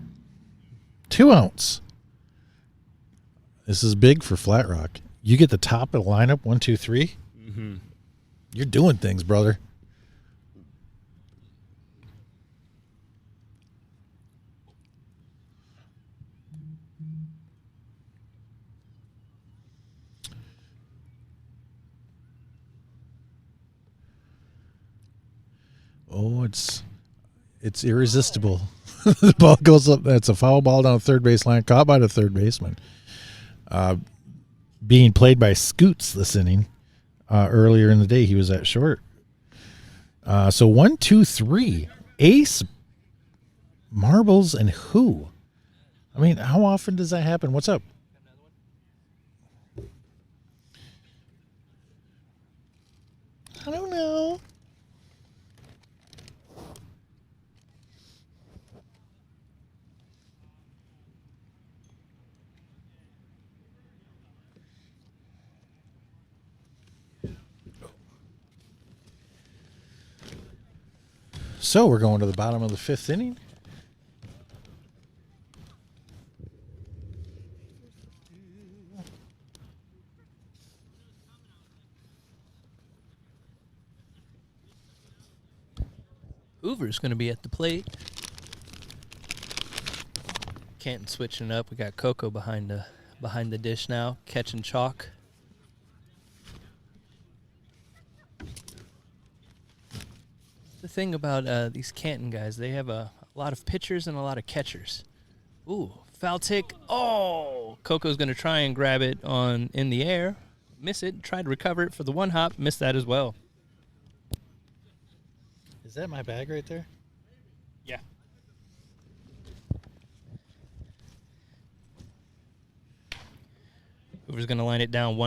2 outs. This is big for Flat Rock. You get the top of the lineup, 1, 2, 3. Mm-hmm. You're doing things, brother. Oh, it's irresistible. The ball goes up. That's a foul ball down third base line, caught by the third baseman. Being played by Scoots this inning. Earlier in the day, he was at short. So 1, 2, 3. Ace, marbles, and who? I mean, how often does that happen? What's up? I don't know. So we're going to the bottom of the 5th inning. Hoover's going to be at the plate. Canton switching it up. We got Coco behind the dish now, catching chalk. The thing about these Canton guys, they have a lot of pitchers and a lot of catchers. Ooh, foul tick. Oh, Coco's going to try and grab it in the air. Miss it. Tried to recover it for the 1 hop. Missed that as well. Is that my bag right there? Yeah. Hoover's going to line it down.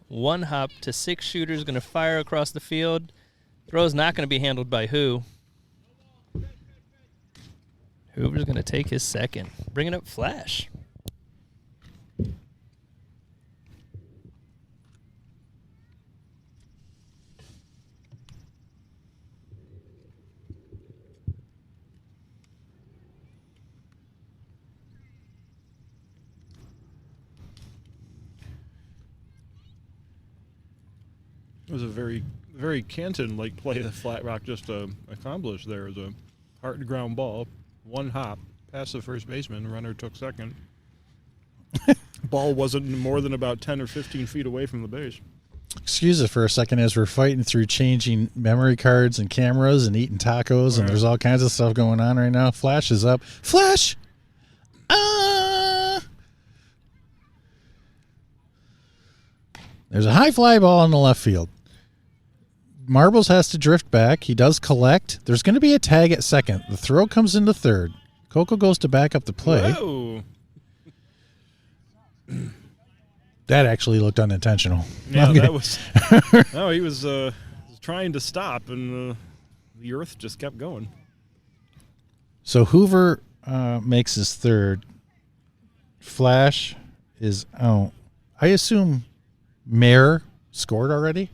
One hop to 6 shooters. Going to fire across the field. Throw's not going to be handled by Who. Hoover's going to take his second. Bringing up Flash. It was a very, very Canton-like play that Flat Rock just accomplished there. It was a hard ground ball, 1 hop, past the first baseman, runner took second. Ball wasn't more than about 10 or 15 feet away from the base. Excuse us for a second as we're fighting through changing memory cards and cameras and eating tacos, and there's all kinds of stuff going on right now. Flash is up. Flash! There's a high fly ball in the left field. Marbles has to drift back. He does collect. There's going to be a tag at second. The throw comes into third. Coco goes to back up the play. Whoa. That actually looked unintentional. Yeah, that was. No, he was trying to stop, and the earth just kept going. So Hoover makes his third. Flash is out. I assume Mayer scored already.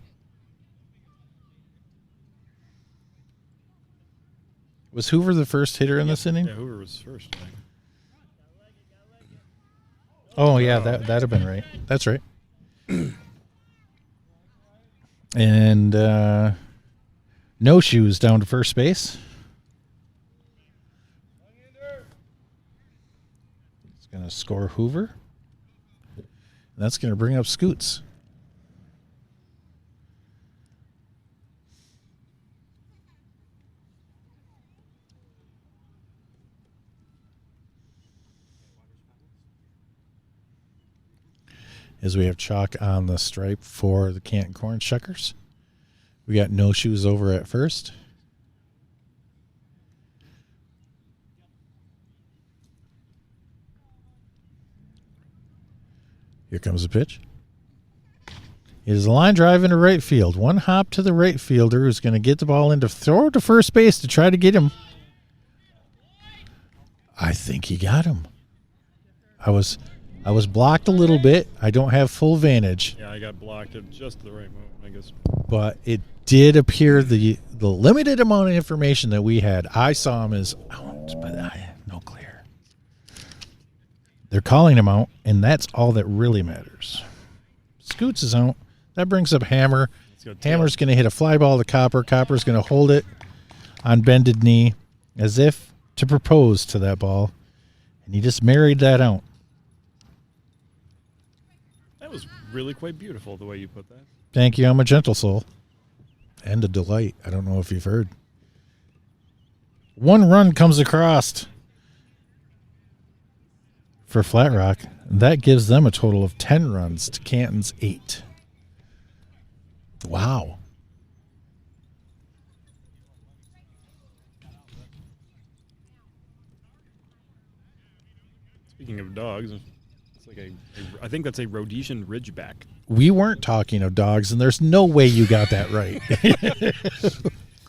Was Hoover the first hitter in this inning? Yeah, Hoover was first, I think. Oh, yeah, that'd have been right. That's right. And no shoes down to first base. It's going to score Hoover. That's going to bring up Scoots. As we have chalk on the stripe for the Canton Corn Shuckers. We got no shoes over at first. Here comes the pitch. It is a line drive into right field. One hop to the right fielder who's going to get the ball in to throw it to first base to try to get him. I think he got him. I was blocked a little bit. I don't have full vantage. Yeah, I got blocked at just the right moment, I guess. But it did appear the limited amount of information that we had, I saw him as out, but I had no clear. They're calling him out, and that's all that really matters. Scoots is out. That brings up Hammer. Hammer's going to hit a fly ball to Copper. Copper's going to hold it on bended knee as if to propose to that ball, and he just married that out. That was really quite beautiful the way you put that. Thank you. I'm a gentle soul. And a delight. I don't know if you've heard. One run comes across for Flat Rock. That gives them a total of 10 runs to Canton's 8. Wow. Speaking of dogs, it's like I think that's a Rhodesian Ridgeback. We weren't talking of dogs, and there's no way you got that right.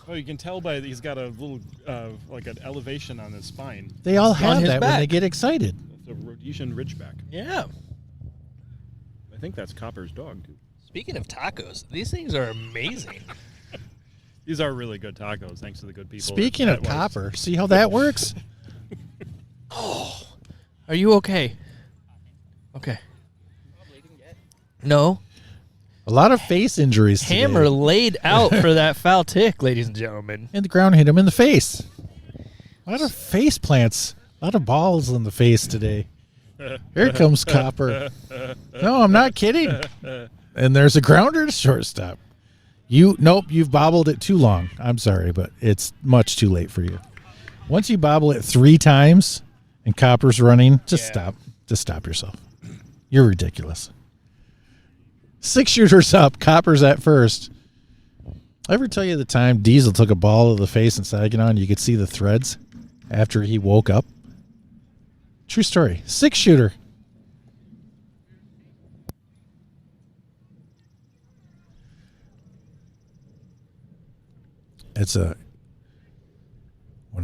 Oh, you can tell by he's got a little like an elevation on his spine. They all On have his that when they back. get excited. It's a Rhodesian Ridgeback. Yeah. I think that's Copper's dog, too. Speaking of tacos, these things are amazing. These are really good tacos, thanks to the good people. Speaking of Copper, see how that works? Are you okay? Okay. No. A lot of face injuries today. Hammer laid out for that foul tick, ladies and gentlemen. And the ground hit him in the face. A lot of face plants. A lot of balls in the face today. Here comes Copper. No, I'm not kidding. And there's a grounder to shortstop. Nope, you've bobbled it too long. I'm sorry, but it's much too late for you. Once you bobble it 3 times and Copper's running, just stop. Just stop yourself. You're ridiculous. 6 shooters up. Copper's at first. I ever tell you the time Diesel took a ball to the face in Saginaw and you could see the threads after he woke up? True story. 6 shooter. It's one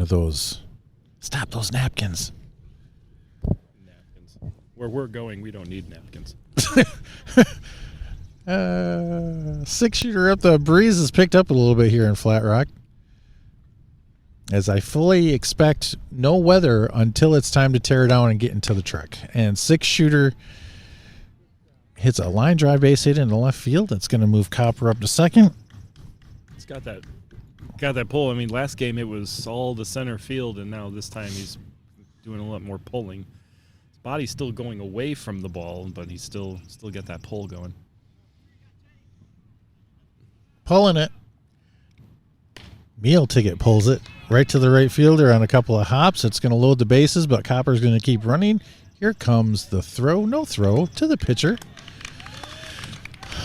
of those. Stop those napkins. Napkins. Where we're going, we don't need napkins. 6 shooter up. The breeze has picked up a little bit here in Flat Rock. As I fully expect no weather until it's time to tear down and get into the truck. And 6 shooter hits a line drive base hit in the left field. That's going to move Copper up to second. It's got that pull. I mean, last game it was all the center field, and now this time he's doing a lot more pulling. His body's still going away from the ball, but he's still got that pull going. Pulling it. Meal Ticket pulls it right to the right fielder on a couple of hops. It's going to load the bases, but Copper's going to keep running. Here comes the throw. No throw to the pitcher.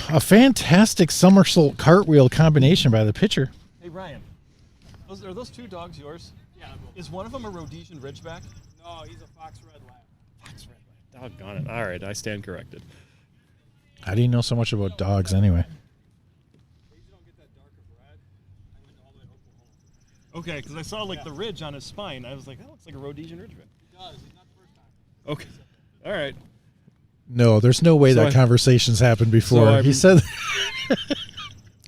A fantastic somersault cartwheel combination by the pitcher. Hey, Ryan, are those 2 dogs yours? Yeah. Is one of them a Rhodesian Ridgeback? No, he's a Fox Red Lab. Fox Red. Doggone it. All right, I stand corrected. How do you know so much about dogs anyway? These don't get that dark of red. I went all the way to Oklahoma. Okay, because I saw like the ridge on his spine. I was like, that looks like a Rhodesian Ridgeback. He does. He's not the first time. Okay. All right. No, there's no way So that conversation's happened before. He said...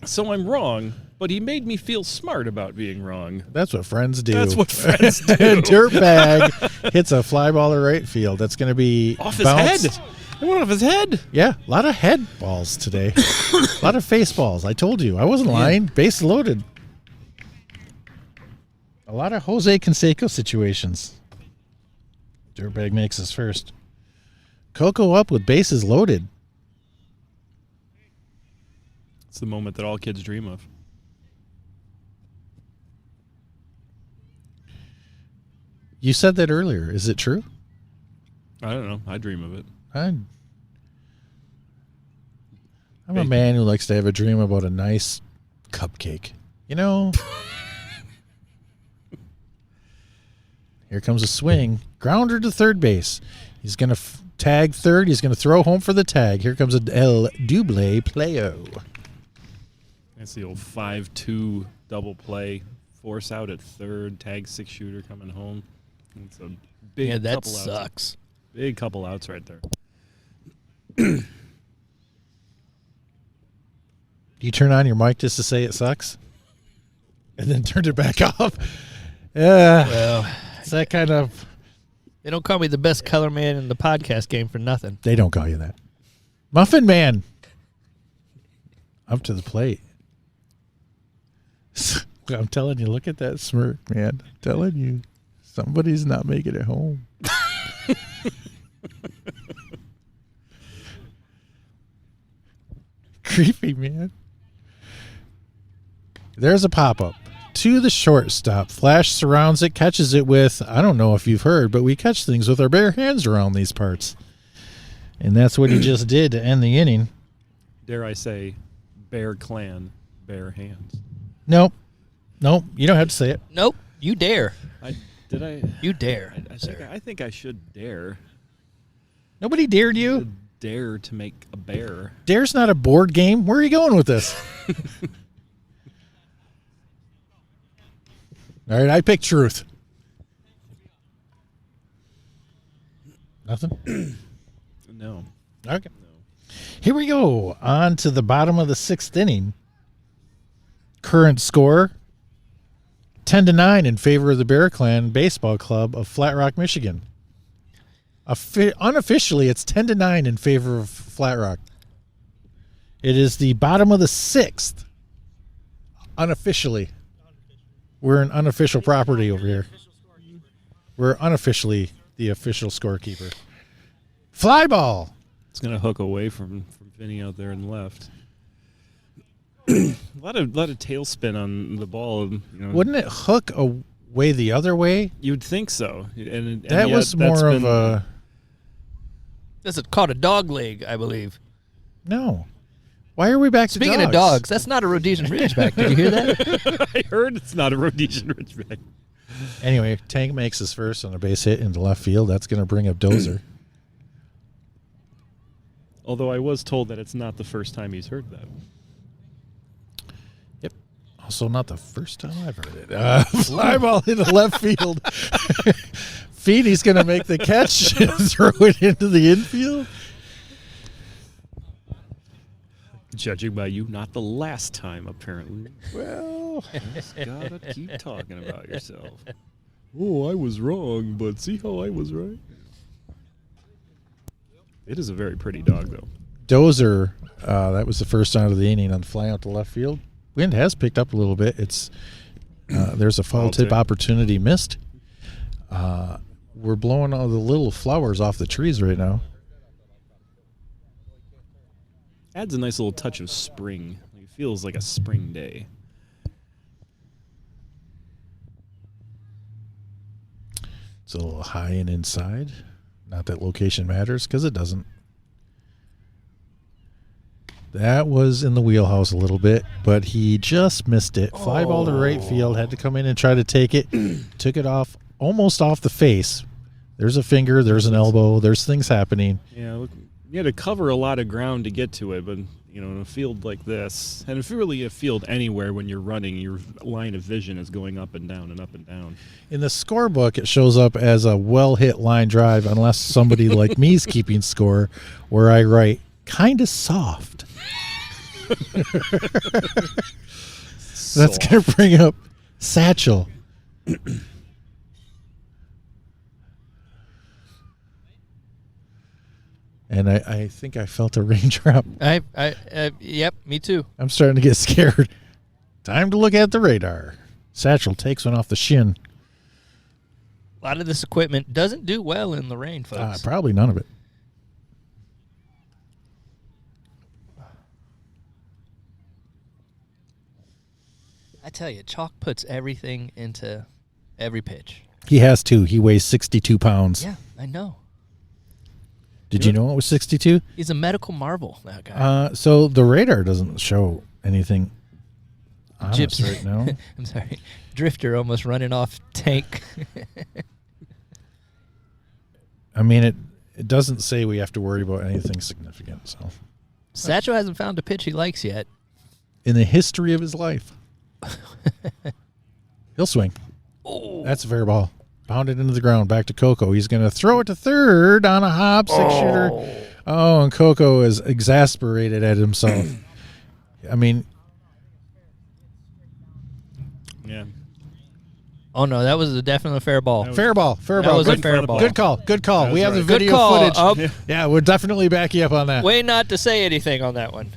So I'm wrong, but he made me feel smart about being wrong. That's what friends do. That's what friends do. Dirtbag hits a fly ball to right field. That's going to be Off his bounced. head. It went off his head. Yeah, a lot of head balls today. A lot of face balls. I told you. I wasn't lying. Base loaded. A lot of Jose Canseco situations. Dirtbag makes his first. Coco up with bases loaded. It's the moment that all kids dream of. You said that earlier. Is it true? I don't know. I dream of it. I'm a man who likes to have a dream about a nice cupcake. You know? Here comes a swing. Grounder to third base. He's going to tag third. He's going to throw home for the tag. Here comes a El Double Playo. That's the old 5-2 double play. Force out at third. Tag 6-shooter coming home. It's a big Yeah, that couple outs. sucks. Big couple outs right there. You turn on your mic just to say it sucks? And then turned it back off? Yeah. Well, It's that kind of... they don't call me the best color man in the podcast game for nothing. They don't call you that. Muffin Man. Up to the plate. I'm telling you, look at that smirk, man. I'm telling you, somebody's not making it home. Creepy, man. There's a pop-up to the shortstop. Flash surrounds it, catches it with, I don't know if you've heard, but we catch things with our bare hands around these parts. And that's what he just did to end the inning. Dare I say, Bear Clan, bare hands. Nope. You don't have to say it. Nope. You dare. You dare. I think I should dare. Nobody dared you. Dare to make a bear. Dare's not a board game. Where are you going with this? All right, I pick truth. Nothing? No. Okay. Here we go. On to the bottom of the sixth inning. Current score, 10-9 in favor of the Bear Clan Baseball Club of Flat Rock, Michigan. Unofficially, it's 10-9 in favor of Flat Rock. It is the bottom of the sixth. Unofficially. We're an unofficial property over here. We're unofficially the official scorekeeper. Fly ball. It's going to hook away from Vinny out there in the left. a lot of tailspin on the ball. You know. Wouldn't it hook away the other way? You'd think so. And that yet was more of a... This is called a dog leg, I believe. No. Why are we back to dogs? Speaking of dogs, that's not a Rhodesian Ridgeback. Did you hear that? I heard it's not a Rhodesian Ridgeback. Anyway, Tank makes his first on a base hit into left field. That's going to bring up Dozer. Although I was told that it's not the first time he's heard that. Yep. Also not the first time I've heard it. Fly ball into left field. Feeney's going to make the catch and throw it into the infield. Judging by you, not the last time, apparently. Well, just gotta keep talking about yourself. Oh, I was wrong, but see how I was right? It is a very pretty dog, though. Dozer, that was the first out of the inning on the fly out to left field. Wind has picked up a little bit. It's there's a foul tip opportunity missed. We're blowing all the little flowers off the trees right now. Adds a nice little touch of spring. It feels like a spring day. It's a little high and inside. Not that location matters, because it doesn't. That was in the wheelhouse a little bit, but he just missed it. Fly ball to right field. Had to come in and try to take it. Took it off, almost off the face. There's a finger. There's an elbow. There's things happening. Yeah, look, you had to cover a lot of ground to get to it, but you know, in a field like this, and if you're really a field anywhere when you're running, your line of vision is going up and down and up and down. In the scorebook, it shows up as a well-hit line drive, unless somebody like me's keeping score, where I write kind of soft. That's going to bring up Satchel. And I think I felt a raindrop. Yep, me too. I'm starting to get scared. Time to look at the radar. Satchel takes one off the shin. A lot of this equipment doesn't do well in the rain, folks. Probably none of it. I tell you, Chalk puts everything into every pitch. He has to. He weighs 62 pounds. Yeah, I know. Did you know it was 62? He's a medical marvel, that guy. So the radar doesn't show anything honest right now. I'm sorry. Drifter almost running off Tank. I mean, it doesn't say we have to worry about anything significant. So, Satchel hasn't found a pitch he likes yet. in the history of his life, he'll swing. Oh. That's a fair ball. Pounded into the ground. Back to Coco. He's going to throw it to third on a hop, six-shooter. Oh, and Coco is exasperated at himself. I mean, Yeah. Oh, no, that was a definite fair ball. fair ball. Fair That ball. was a Good, fair ball. good call. Good call. That We was have the right. Good video call. footage. Up. Yeah, we'll definitely back you up on that. Way not to say anything on that one.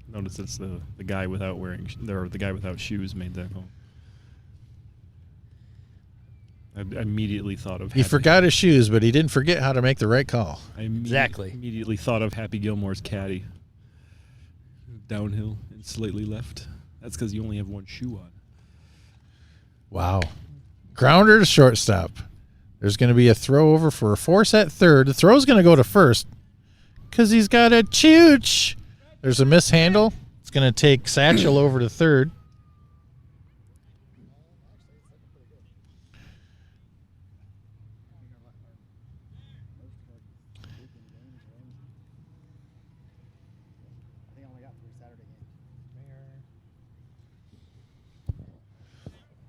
Notice it's the guy without the guy without shoes made that goal. I immediately thought of. He forgot his shoes, but he didn't forget how to make the right call. Exactly. Immediately thought of Happy Gilmore's caddy. Downhill and slightly left. That's because you only have one shoe on. Wow. Grounder to shortstop. There's going to be a throw over for a force at third. The throw's going to go to first because he's got a chooch. There's a mishandle. It's going to take Satchel over to third.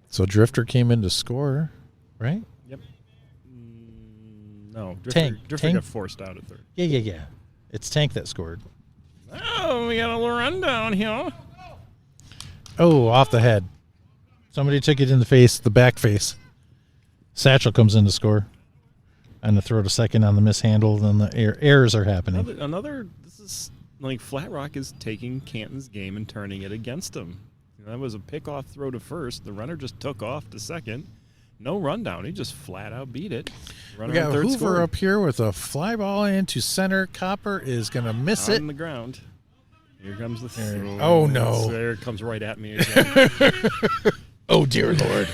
So Drifter came in to score, right? Yep. No, Drifter Tank. got forced out at third. Yeah. It's Tank that scored. Oh, we got a little rundown here. Oh, off the head. Somebody took it in the face, the back face. Satchel comes in to score. And the throw to second on the mishandle, then the errors are happening. This is like Flat Rock is taking Canton's game and turning it against them. That was a pickoff throw to first. The runner just took off to second. No rundown. He just flat out beat it. Runner We got on third Hoover scored. up here with a fly ball into center. Copper is going to miss it. On the ground. Here comes the There- throw. oh, no. There it comes right at me again. Oh, dear Lord.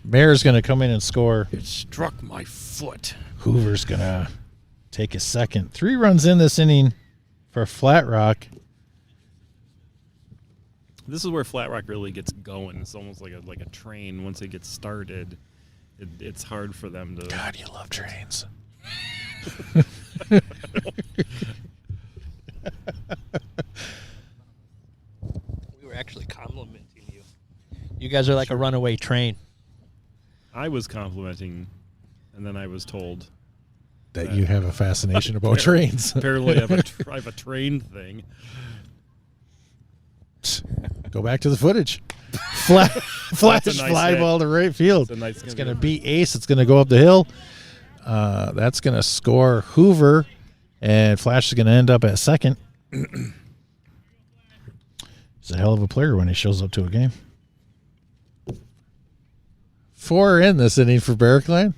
Mayor's going to come in and score. It struck my foot. Hoover's going to take a second. 3 runs in this inning for Flat Rock. This is where Flat Rock really gets going. It's almost like a train. Once it gets started, it's hard for them to. God, you love trains. We were actually complimenting you. You guys are like a runaway train. I was complimenting, and then I was told That you have a fascination about trains. apparently I have a train thing. Go back to the footage. Flash nice fly hit. ball to right field. It's going to be ace. It's going to go up the hill. That's going to score Hoover, and Flash is going to end up at second. He's a hell of a player when he shows up to a game. 4 in this inning for Bear Clan.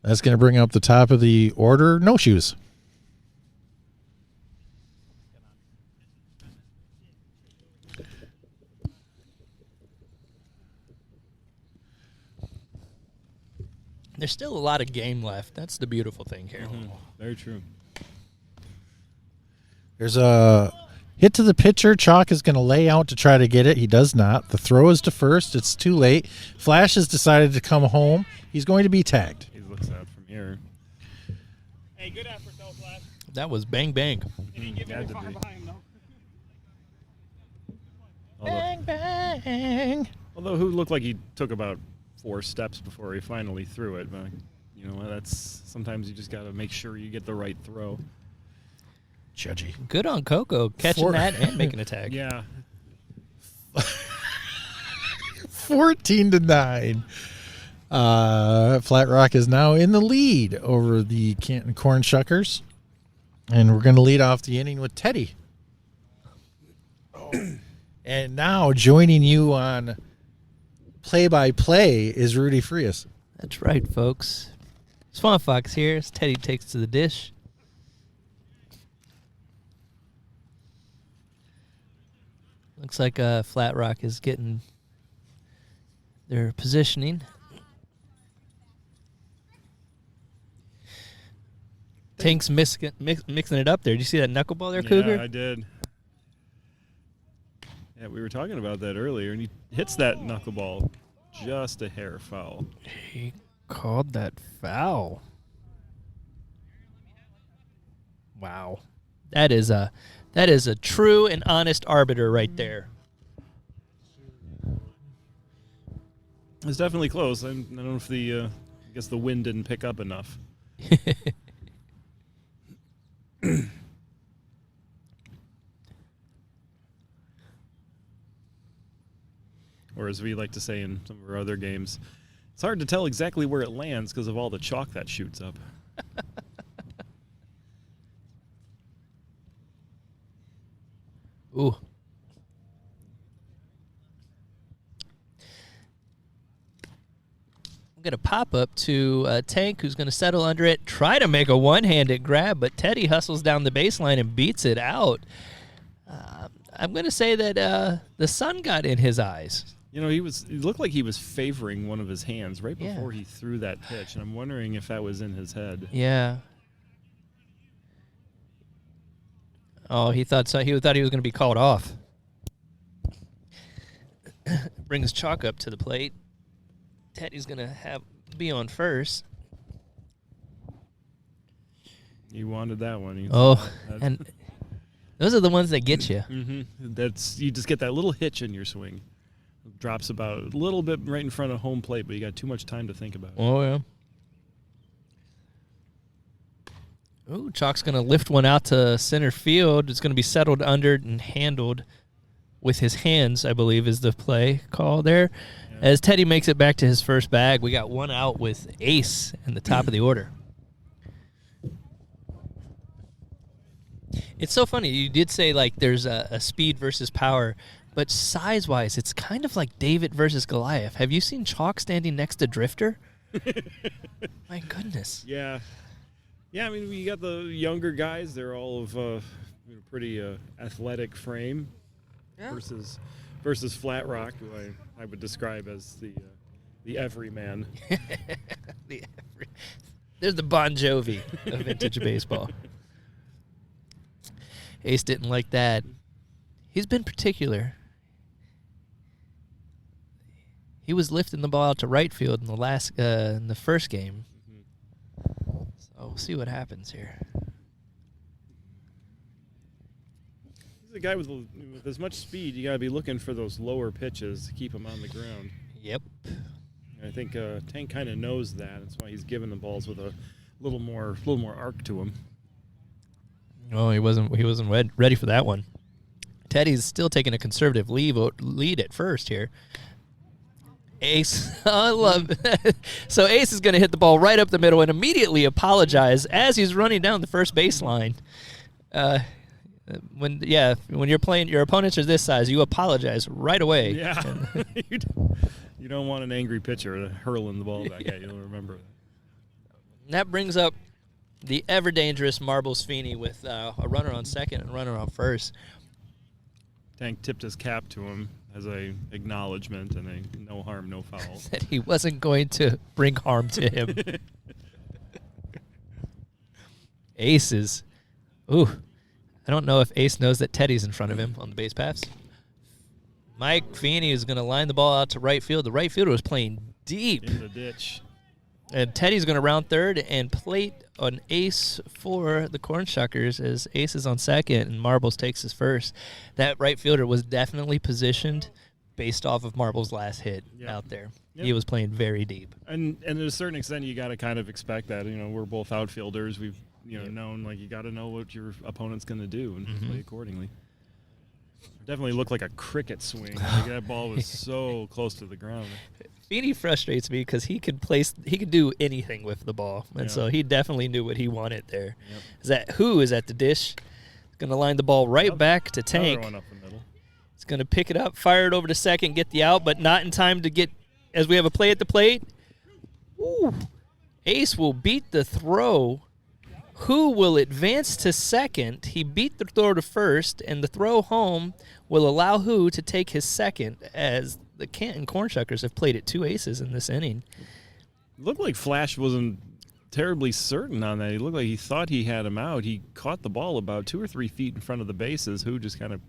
That's going to bring up the top of the order. No shoes. There's still a lot of game left. That's the beautiful thing here. Very true. There's a hit to the pitcher. Chalk is going to lay out to try to get it. He does not. The throw is to first. It's too late. Flash has decided to come home. He's going to be tagged. He looks out from here. Hey, good effort, though, Flash. That was bang, bang. He didn't get Had very to far be. behind him, though. Bang, bang. Although who looked like he took about 4 steps before he finally threw it. But you know, that's sometimes you just got to make sure you get the right throw. Judgy. Good on Coco catching that and making a tag. Yeah. 14-9. Flat Rock is now in the lead over the Canton Corn Shuckers. And we're going to lead off the inning with Teddy. And now joining you on play-by-play is Rudy Frias. That's right, folks. Swamp Fox here as Teddy takes to the dish. Looks like Flat Rock is getting their positioning. Tank's mixing it up there. Did you see that knuckleball there, Cougar? Yeah, I did. Yeah, we were talking about that earlier, and he hits that knuckleball just a hair foul. He called that foul. Wow. That is a true and honest arbiter right there. It's definitely close. I don't know if I guess the wind didn't pick up enough. Or as we like to say in some of our other games, it's hard to tell exactly where it lands because of all the chalk that shoots up. Ooh. I'm going to pop up to Tank, who's going to settle under it, try to make a one-handed grab, but Teddy hustles down the baseline and beats it out. I'm going to say that the sun got in his eyes. You know, he looked like he was favoring one of his hands right before he threw that pitch, and I'm wondering if that was in his head. Yeah. Oh, he thought so. He thought he was going to be called off. Brings Chalk up to the plate. Teddy's going to be on first. He wanted that one. And those are the ones that get you. Mm-hmm. You just get that little hitch in your swing. It drops about a little bit right in front of home plate, but you got too much time to think about it. Oh, yeah. Ooh, Chalk's going to lift one out to center field. It's going to be settled under and handled with his hands, I believe, is the play call there. Yeah. As Teddy makes it back to his first bag, we got one out with Ace in the top of the order. It's so funny. You did say, like, there's a speed versus power, but size-wise, it's kind of like David versus Goliath. Have you seen Chalk standing next to Drifter? My goodness. Yeah. Yeah, I mean, you got the younger guys. They're all of pretty athletic frame versus Flat Rock, who I would describe as the everyman. There's the Bon Jovi of vintage baseball. Ace didn't like that. He's been particular. He was lifting the ball out to right field in the first game. So we'll see what happens here. He's a guy with as much speed. You got to be looking for those lower pitches to keep him on the ground. Yep. And I think Tank kind of knows that. That's why he's giving the balls with a little more arc to him. Oh, he wasn't ready for that one. Teddy's still taking a conservative lead at first here. Ace, I love it. So Ace is going to hit the ball right up the middle and immediately apologize as he's running down the first baseline. When you're playing, your opponents are this size, you apologize right away. Yeah, you don't want an angry pitcher hurling the ball back at you. Remember that. That brings up the ever dangerous Marbles Feeney with a runner on second and a runner on first. Tank tipped his cap to him as a acknowledgement and a no harm, no foul. That he wasn't going to bring harm to him. Ace is, I don't know if Ace knows that Teddy's in front of him on the base paths. Mike Feeney is going to line the ball out to right field. The right fielder was playing deep. In the ditch. And Teddy's going to round third and plate an Ace for the Corn Shuckers as Ace is on second and Marbles takes his first. That right fielder was definitely positioned based off of Marbles' last hit out there. Yep. He was playing very deep. And to a certain extent, you got to kind of expect that. You know, we're both outfielders. We've known, like, you got to know what your opponent's going to do and play accordingly. Definitely looked like a cricket swing. Like, that ball was so close to the ground. Feeney frustrates me because he could do anything with the ball, and so he definitely knew what he wanted there. Yep. Who is at the dish? Going to line the ball right back to Tank. One up the middle. He's going to pick it up, fire it over to second, get the out, but not in time to get, as we have a play at the plate. Ooh. Ace will beat the throw. Who will advance to second? He beat the throw to first, and the throw home will allow Who to take his second as the Canton Corn Shuckers have played at 2 aces in this inning. Looked like Flash wasn't terribly certain on that. He looked like he thought he had him out. He caught the ball about 2 or 3 feet in front of the bases. Who just kind of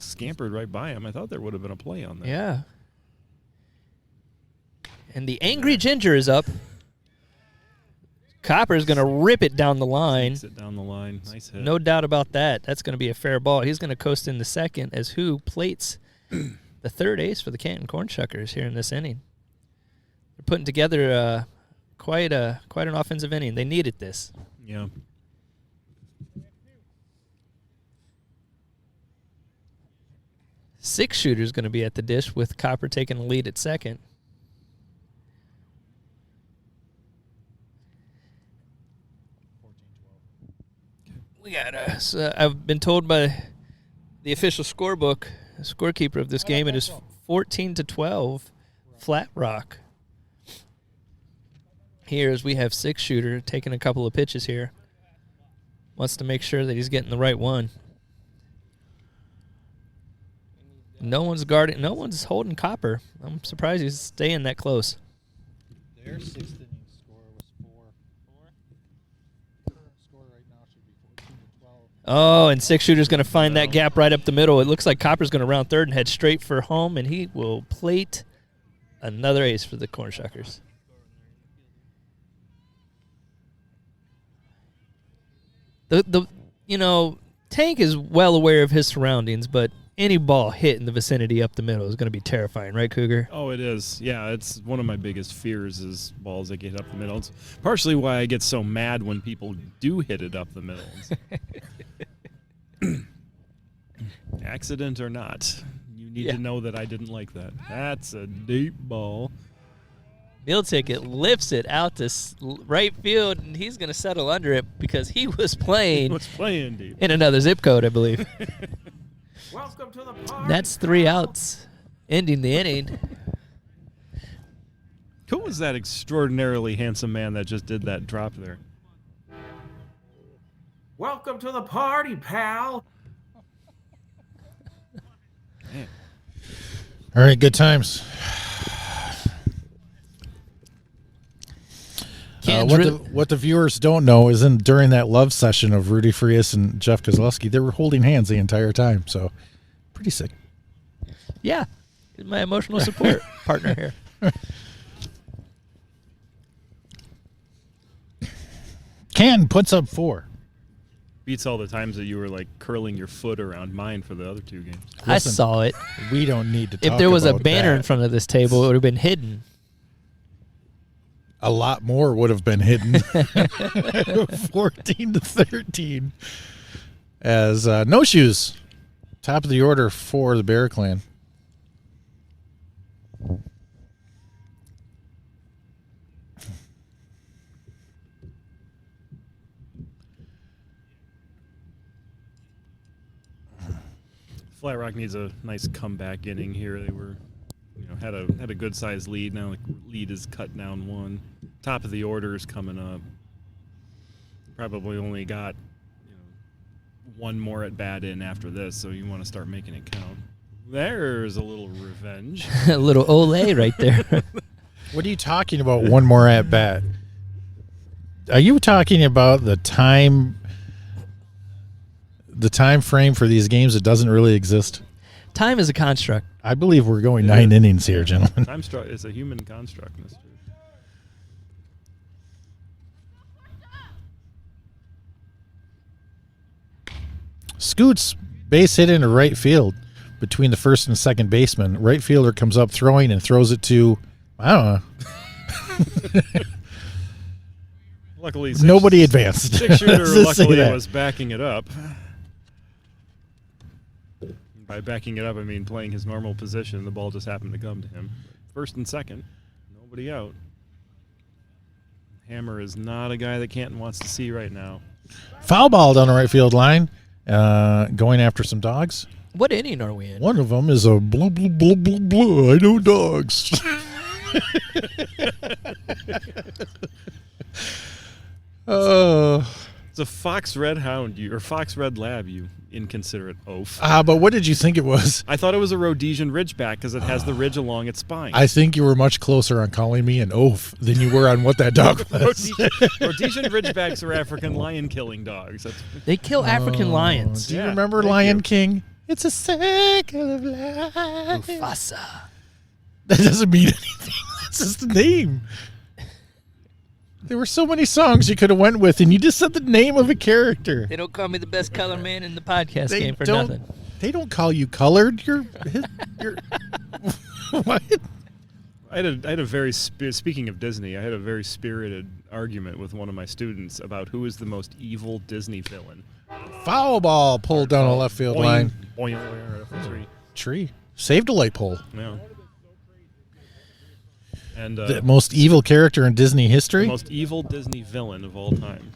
scampered right by him. I thought there would have been a play on that. Yeah. And the Angry Ginger is up. Copper's going to rip it down the line. Sit down the line. Nice hit. No doubt about that. That's going to be a fair ball. He's going to coast in the second as who plates the third ace for the Canton Corn Shuckers here in this inning. They're putting together quite an offensive inning. They needed this. Yeah. Six shooter's going to be at the dish with Copper taking the lead at second. We got I've been told by the official scorebook, the scorekeeper of this game, it is 14-12, Flat Rock. Here as we have six shooter taking a couple of pitches here. Wants to make sure that he's getting the right one. No one's guarding. No one's holding Copper. I'm surprised he's staying that close. Their sixth inning score was 4. Current score right now should be 14-12. Oh, and six shooter's going to find that gap right up the middle. It looks like Copper's going to round third and head straight for home, and he will plate another ace for the Corn Shuckers. Tank is well aware of his surroundings, but any ball hit in the vicinity up the middle is going to be terrifying, right, Cougar? Oh, it is. Yeah, it's one of my biggest fears is balls that get up the middle. It's partially why I get so mad when people do hit it up the middle. Accident or not, you need to know that I didn't like that. That's a deep ball. Meal Ticket lifts it out to right field, and he's going to settle under it because he was playing deep in another zip code, I believe. Welcome to the party. That's 3 outs, ending the inning. Who was that extraordinarily handsome man that just did that drop there? Welcome to the party, pal. Man. All right, good times. What the viewers don't know is during that love session of Rudy Frias and Jeff Kozlowski, they were holding hands the entire time. So, pretty sick. Yeah, he's my emotional support partner here. Canton puts up 4. Beats all the times that you were like curling your foot around mine for the other two games. I saw it. We don't need to talk If there was a about banner that. in front of this table, it would have been hidden. A lot more would have been hidden. 14-13. As No Shoes, top of the order for the Bear Clan. Flat Rock needs a nice comeback inning here. They were, had a good sized lead. Now the lead is cut down 1. Top of the order is coming up. Probably only got one more at bat in after this, so you want to start making it count. There's a little revenge. A little Olay right there. What are you talking about? One more at bat. Are you talking about the time frame for these games that doesn't really exist? Time is a construct. I believe we're going 9 innings here, gentlemen. It's a human construct, mister. Scoots base hit into right field between the first and second baseman. Right fielder comes up throwing and throws it to, I don't know. Luckily, nobody advanced. Six shooter Let's say luckily that. was backing it up. By backing it up, I mean playing his normal position. The ball just happened to come to him. First and second, nobody out. Hammer is not a guy that Canton wants to see right now. Foul ball down the right field line, going after some dogs. What inning are we in? One of them is a blah, blah, blah, blah, blah. I know dogs. It's a fox red hound, or fox red lab, you inconsiderate oaf. But what did you think it was? I thought it was a Rhodesian Ridgeback because it has the ridge along its spine. I think you were much closer on calling me an oaf than you were on what that dog was. Rhodesian Ridgebacks are African lion-killing dogs. They kill African lions. Do you Yeah, remember thank Lion you. King? It's a circle of life. Mufasa. That doesn't mean anything. That's just the name. There were so many songs you could have went with, and you just said the name of a character. They don't call me the best color man in the podcast game for don't- nothing. They don't call you colored. You're what? I had a very speaking of Disney, I had a very spirited argument with one of my students about who is the most evil Disney villain. Foul ball pulled down a left field line. Boing. Tree. Saved a light pole. Yeah. And The most evil character in Disney the history? most evil Disney villain of all time.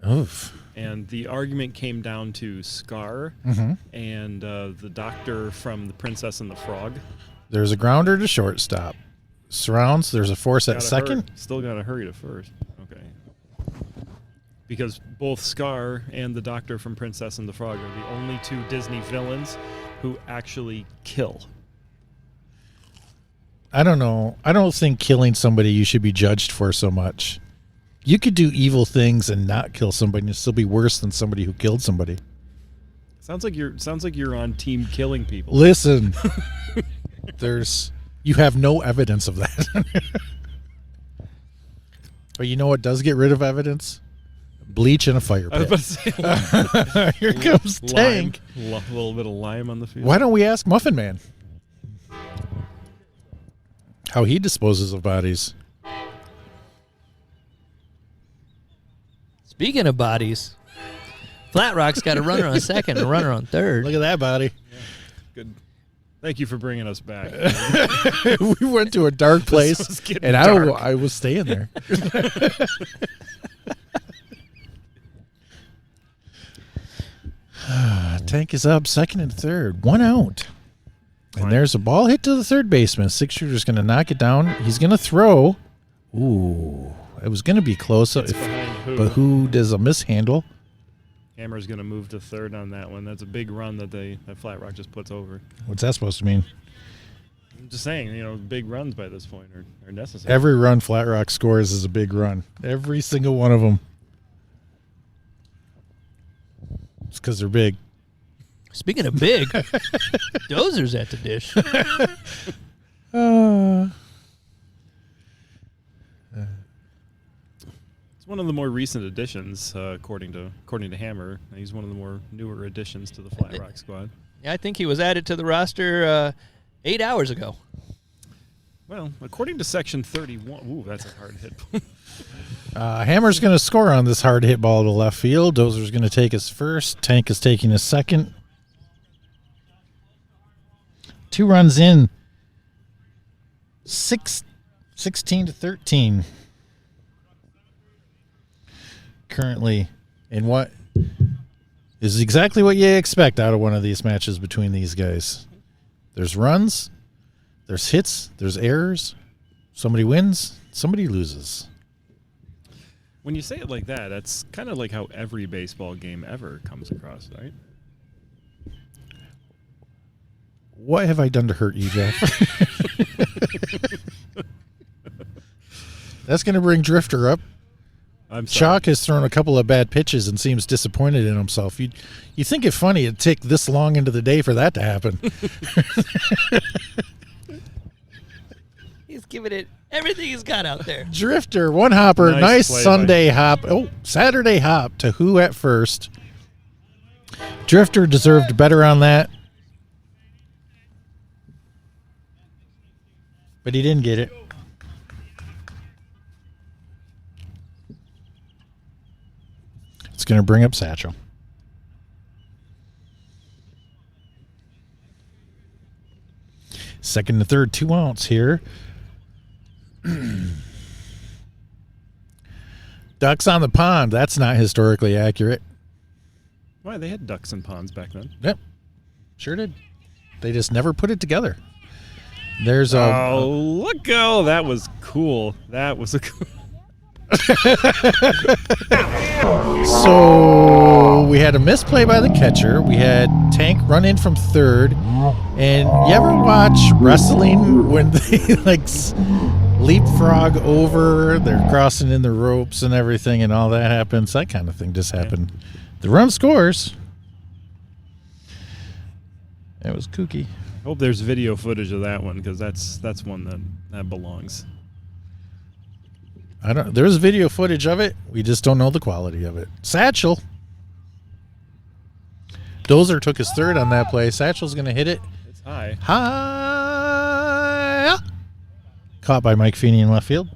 Oof. And the argument came down to Scar and the doctor from The Princess and the Frog. There's a grounder to shortstop. Surrounds. There's a force at Gotta second. Still got to hurry to first. Okay. Because both Scar and the doctor from Princess and the Frog are the only two Disney villains who actually kill. I don't know. I don't think killing somebody you should be judged for so much. You could do evil things and not kill somebody and still be worse than somebody who killed somebody. Sounds like you're on team killing people. Listen, you have no evidence of that. But you know what does get rid of evidence? Bleach in a fire I was pit. about to say Here comes Tank. A little bit of lime on the field. Why don't we ask Muffin Man how he disposes of bodies? Speaking of bodies, Flat Rock's got a runner on second and a runner on third. Look at that body. Good. Thank you for bringing us back. We went to a dark place, was getting and dark. I was staying there. Tank is up second and third. 1 out. And there's a ball hit to the third baseman. Six shooter's going to knock it down. He's going to throw. Ooh. It was going to be close. It's behind who? But who does a mishandle? Hammer's going to move to third on that one. That's a big run that Flat Rock just puts over. What's that supposed to mean? I'm just saying, big runs by this point are necessary. Every run Flat Rock scores is a big run. Every single one of them. It's because they're big. Speaking of big, Dozer's at the dish. It's one of the more recent additions, according to Hammer. He's one of the more newer additions to the Flat Rock squad. Yeah, I think he was added to the roster 8 hours ago. Well, according to Section 31, ooh, that's a hard hit. Hammer's going to score on this hard hit ball to left field. Dozer's going to take his first. Tank is taking his second. 2 runs in. 16-13. Currently in what is exactly what you expect out of one of these matches between these guys. There's runs, there's hits, there's errors. Somebody wins, somebody loses. When you say it like that, that's kind of like how every baseball game ever comes across, right? What have I done to hurt you, Jeff? That's going to bring Drifter up. I'm sorry. Chalk has thrown a couple of bad pitches and seems disappointed in himself. You think it funny it'd take this long into the day for that to happen. He's giving it everything he's got out there. Drifter, one hopper, nice play Sunday hop. Oh, Saturday hop to who at first. Drifter deserved better on that. But he didn't get it. It's going to bring up Satchel. Second and third, 2 outs here. Ducks on the pond. That's not historically accurate. Why, they had ducks and ponds back then. Yep. Sure did. They just never put it together. There's Oh, look! Oh, that was cool. That was a cool. So we had a misplay by the catcher. We had Tank run in from third. And you ever watch wrestling when they leapfrog over, they're crossing in the ropes and everything and all that happens? That kind of thing just happened. The run scores. It was kooky. I hope there's video footage of that one because that's one that belongs. There's video footage of it. We just don't know the quality of it. Satchel. Dozer took his third on that play. Satchel's going to hit it. It's high. High. Caught by Mike Feeney in left field.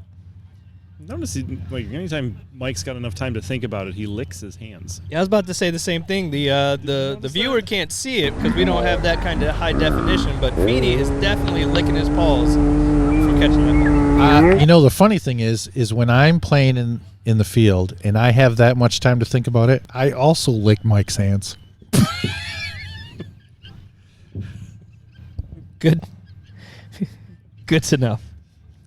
Notice like anytime Mike's got enough time to think about it, he licks his hands. Yeah, I was about to say the same thing. The viewer can't see it because we don't have that kind of high definition, but Feeney is definitely licking his paws for catching that ball. You know, the funny thing is when I'm playing in the field and I have that much time to think about it, I also lick Mike's hands. Good. Good to know.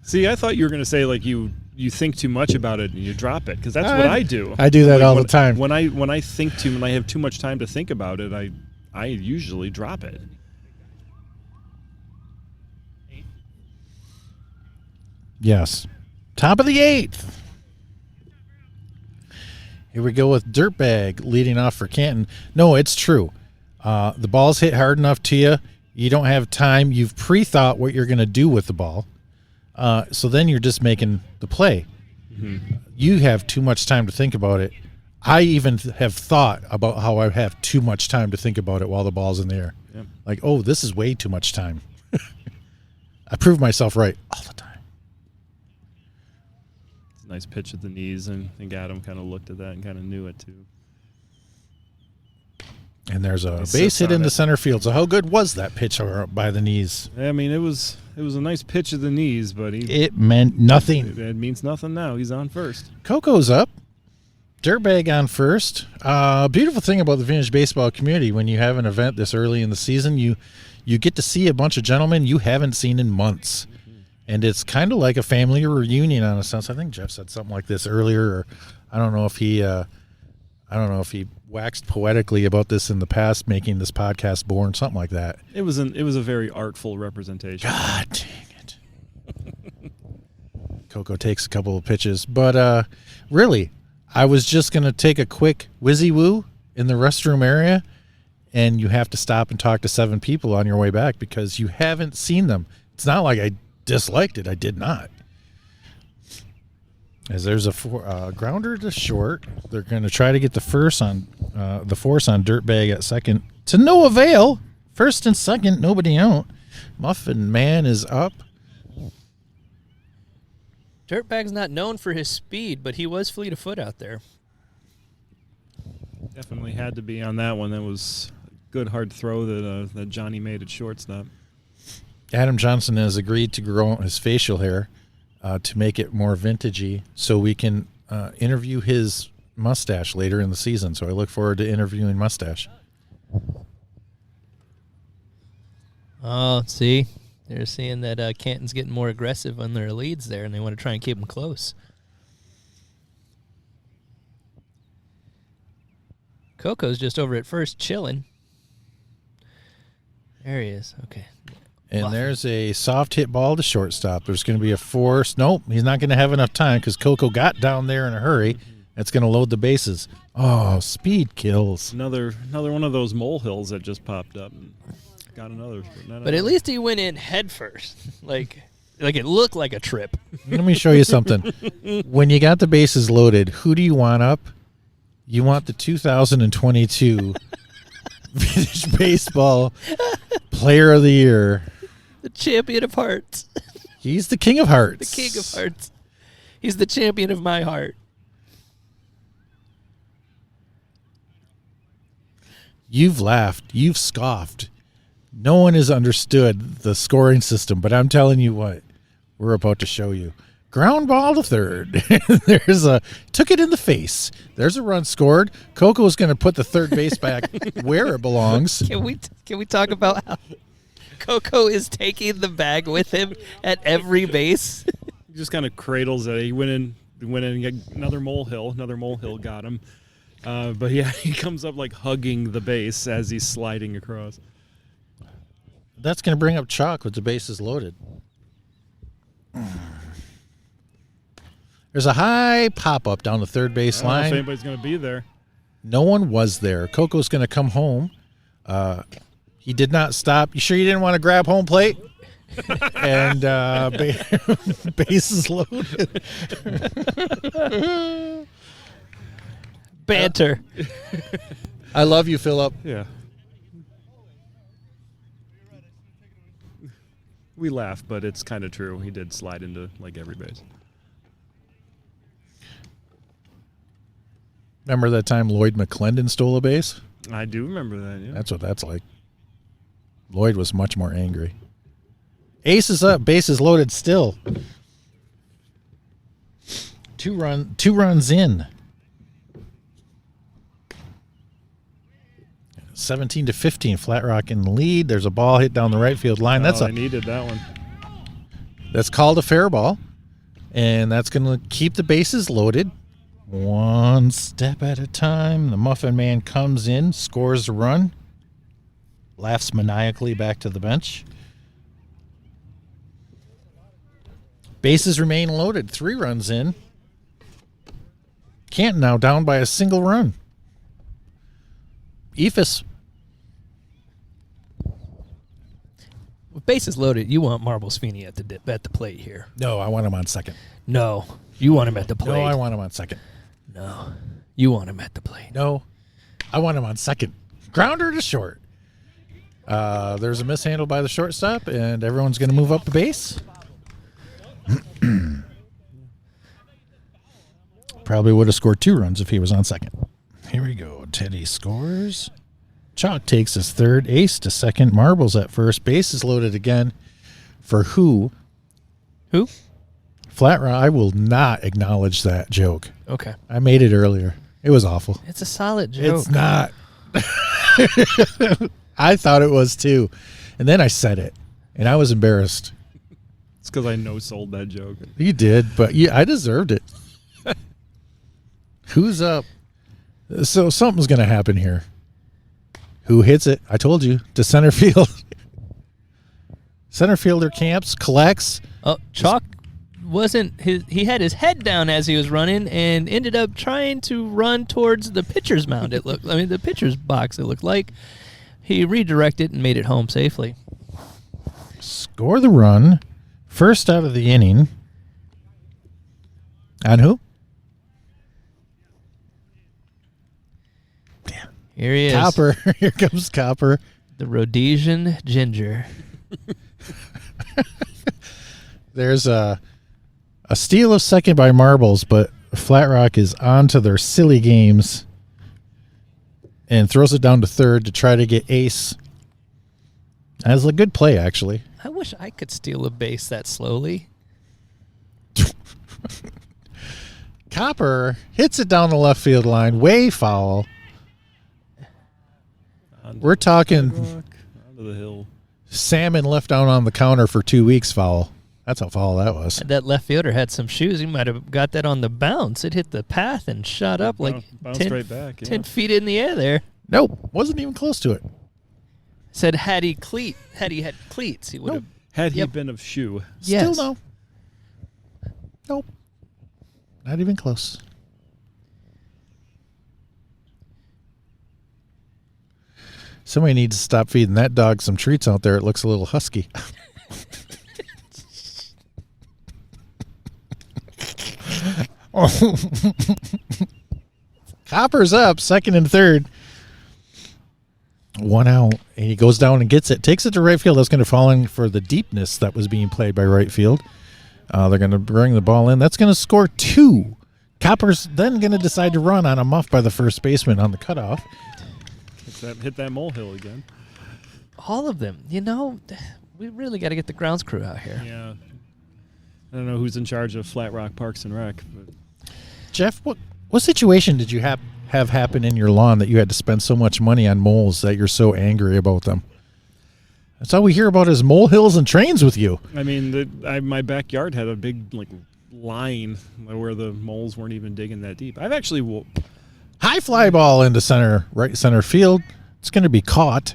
See, I thought you were going to say like you think too much about it and you drop it because that's what I do. I do that all the time. When I have too much time to think about it, I usually drop it. Yes. Top of the 8th. Here we go with Dirtbag leading off for Canton. No, it's true. The ball's hit hard enough to you. You don't have time. You've pre-thought what you're going to do with the ball. So then you're just making the play. Mm-hmm. You have too much time to think about it. I even have thought about how I have too much time to think about it while the ball's in the air. Yeah. Like, oh, this is way too much time. I prove myself right all the time. It's a nice pitch at the knees, and I think Adam kind of looked at that and kind of knew it too. And there's a base hit into center field. So how good was that pitch by the knees? I mean, it was a nice pitch at the knees, but it meant nothing. It means nothing now. He's on first. Coco's up. Dirtbag on first. Beautiful thing about the vintage baseball community, when you have an event this early in the season, you get to see a bunch of gentlemen you haven't seen in months. Mm-hmm. And it's kind of like a family reunion in a sense. I think Jeff said something like this earlier, or I don't know if he waxed poetically about this in the past, making this podcast born, something like that. It was a very artful representation. God dang it. Coco takes a couple of pitches, but really, I was just going to take a quick whizzy-woo in the restroom area, and you have to stop and talk to 7 people on your way back because you haven't seen them. It's not like I disliked it. I did not. As there's a grounder to short, they're going to try to get the force on Dirtbag at second to no avail. First and second, nobody out. Muffin Man is up. Dirtbag's not known for his speed, but he was fleet of foot out there. Definitely had to be on that one. That was a good hard throw that Johnny made at shortstop. Adam Johnson has agreed to grow his facial hair to make it more vintagey so we can interview his mustache later in the season. So I look forward to interviewing Mustache. Oh, see? They're seeing that Canton's getting more aggressive on their leads there, and they want to try and keep them close. Coco's just over at first chilling. There he is. Okay. And there's a soft hit ball to shortstop. There's going to be a force. Nope, he's not going to have enough time because Coco got down there in a hurry. It's going to load the bases. Oh, speed kills. Another one of those molehills that just popped up. And got another. But at least he went in head first. like it looked like a trip. Let me show you something. When you got the bases loaded, who do you want up? You want the 2022 Vintage Baseball Player of the Year. The champion of hearts. He's the king of hearts. The king of hearts. He's the champion of my heart. You've laughed. You've scoffed. No one has understood the scoring system, but I'm telling you what, we're about to show you. Ground ball to third. Took it in the face. There's a run scored. Coco's going to put the third base back where it belongs. Can we talk about how Coco is taking the bag with him at every base? He just kind of cradles it. He went in and got another molehill. Another molehill got him. But yeah, he comes up like hugging the base as he's sliding across. That's going to bring up chalk with the bases loaded. There's a high pop-up down the third base line. I don't know if anybody's going to be there. No one was there. Coco's going to come home. He did not stop. You sure you didn't want to grab home plate? And bases loaded. Banter. I love you, Philip. Yeah. We laugh, but it's kind of true. He did slide into like every base. Remember that time Lloyd McClendon stole a base? I do remember that, yeah. That's what that's like. Lloyd was much more angry. Ace is up, bases loaded still. Two runs in. 17-15, Flat Rock in the lead. There's a ball hit down the right field line. I needed that one. That's called a fair ball, and that's going to keep the bases loaded. One step at a time. The Muffin Man comes in, scores a run, laughs maniacally back to the bench. Bases remain loaded. 3 runs in. Canton now down by a single run. Ephus. With bases loaded, you want Marble Sweeney at the plate here. No, I want him on second. No, you want him at the plate. No, I want him on second. No, you want him at the plate. No, I want him on second. Grounder to short. There's a mishandle by the shortstop, and everyone's going to move up the base. Probably would have scored 2 runs if he was on second. Here we go. Teddy scores. Chalk takes his third. Ace to second. Marbles at first. Base is loaded again. For who? Who? Flat Rock. I will not acknowledge that joke. Okay. I made it earlier. It was awful. It's a solid joke. It's not. I thought it was too. And then I said it. And I was embarrassed. It's because I no-sold that joke. You did, but I deserved it. Who's up? So something's going to happen here. Who hits it? I told you. To center field. Center fielder camps, collects. Oh, Chalk wasn't his. He had his head down as he was running and ended up trying to run towards the pitcher's mound. The pitcher's box. It looked like he redirected and made it home safely. Score the run. First out of the inning. On who? Here he is. Copper. Here comes Copper. The Rhodesian Ginger. There's a steal of second by Marbles, but Flat Rock is on to their silly games and throws it down to third to try to get Ace. That's a good play, actually. I wish I could steal a base that slowly. Copper hits it down the left field line, way foul. We're talking onto the hill. Salmon left down on the counter for 2 weeks foul. That's how foul that was. That left fielder had some shoes. He might have got that on the bounce. It hit the path and shot up like Bounced 10, right back. Yeah. 10 feet in the air there. Nope, wasn't even close to it. Said had he had cleats, he would have. Had he Yep. been of shoe. Still Yes. no. Nope. Not even close. Somebody needs to stop feeding that dog some treats out there. It looks a little husky. Copper's up, second and third. 1 out, and he goes down and gets it. Takes it to right field. That's going to fall in for the deepness that was being played by right field. They're going to bring the ball in. That's going to score 2. Copper's then going to decide to run on a muff by the first baseman on the cutoff. Hit that molehill again. All of them. We really got to get the grounds crew out here. Yeah. I don't know who's in charge of Flat Rock Parks and Rec. But Jeff, what situation did you have happen in your lawn that you had to spend so much money on moles that you're so angry about them? That's all we hear about is molehills and trains with you. I mean, my backyard had a big line where the moles weren't even digging that deep. I've actually High fly ball into right center field. It's going to be caught.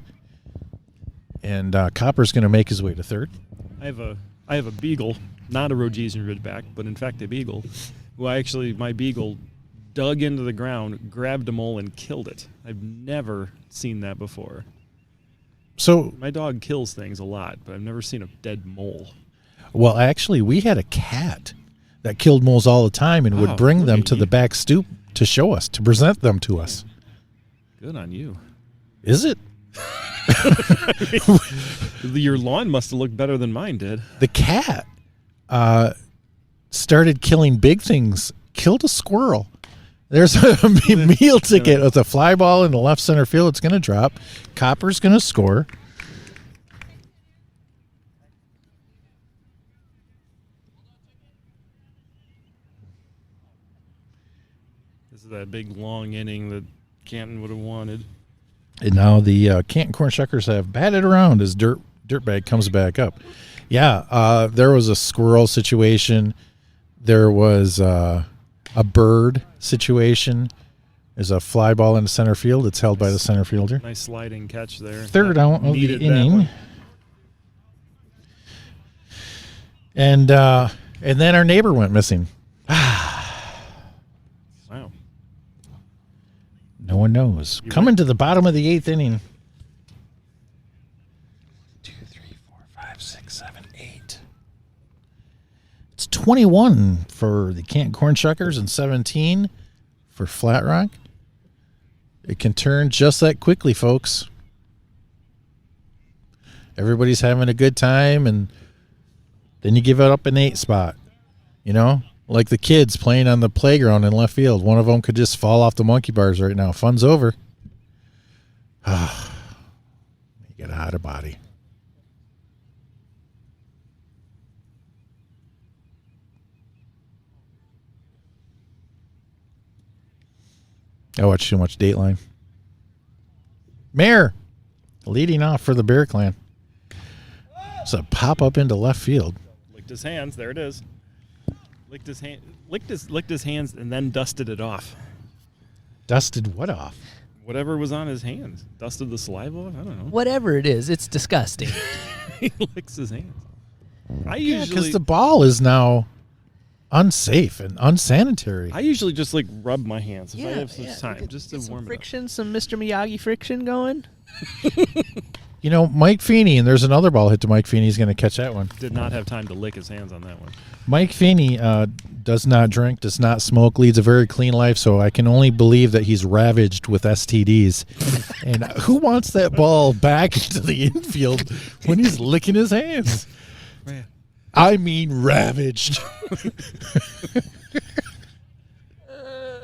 And Copper's going to make his way to third. I have a beagle, not a Rhodesian Ridgeback, but in fact a beagle, my beagle dug into the ground, grabbed a mole, and killed it. I've never seen that before. So, My dog kills things a lot, but I've never seen a dead mole. well, actually, we had a cat that killed moles all the time and would Oh, bring look them at to you. the back stoop to show us, to present them to us. Good on you. Is it? Your lawn must have looked better than mine did. The cat started killing big things, killed a squirrel. There's a meal ticket with a fly ball in the left center field. It's going to drop. Copper's going to score. This is that big long inning that Canton would have wanted. And now the Canton Corn Shuckers have batted around as Dirtbag comes back up. Yeah, there was a squirrel situation. There was a bird situation. There's a fly ball in the center field. It's held by the center fielder. Nice sliding catch there. Third out of the Needed that inning. one. And then our neighbor went missing. Wow. No one knows. You Coming to the bottom of the eighth inning. 2, 3, 4, 5, 6, 7, 8. It's 21 for the Canton Corn Shuckers and 17 for Flat Rock. It can turn just that quickly, folks. Everybody's having a good time, and then you give it up an 8 spot. You know, like the kids playing on the playground in left field. One of them could just fall off the monkey bars right now. Fun's over. You get out of body. I watch too much Dateline. Mayor leading off for the Bear Clan. It's a pop up into left field. Licked his hands. There it is. Licked his hands and then dusted it off. Dusted what off? Whatever was on his hands. Dusted the saliva off? I don't know. Whatever it is, it's disgusting. He licks his hands. I Yeah, usually because the ball is now unsafe and unsanitary. I usually just like rub my hands if I have some yeah, time, get- just get to some warm it up. friction, some Mr. Miyagi friction going. You know, Mike Feeney, and there's another ball hit to Mike Feeney. He's going to catch that one. Did not have time to lick his hands on that one. Mike Feeney does not drink, does not smoke, leads a very clean life, so I can only believe that he's ravaged with STDs. And who wants that ball back into the infield when he's licking his hands? Man. I mean ravaged.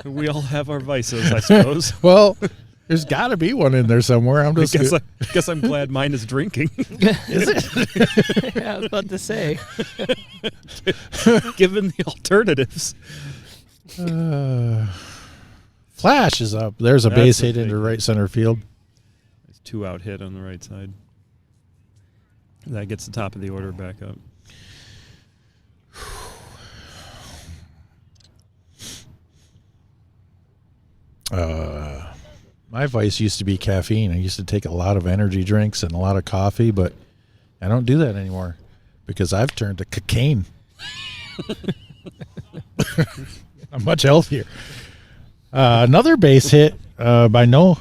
We all have our vices, I suppose. Well, there's got to be one in there somewhere. I'm just I guess I'm glad mine is drinking. Is it? Yeah, I was about to say. Given the alternatives. Flash is up. There's a That's base a hit big into hit. right center field. It's 2-out hit on the right side. That gets the top of the order back up. My vice used to be caffeine. I used to take a lot of energy drinks and a lot of coffee, but I don't do that anymore because I've turned to cocaine. I'm much healthier. Another base hit by no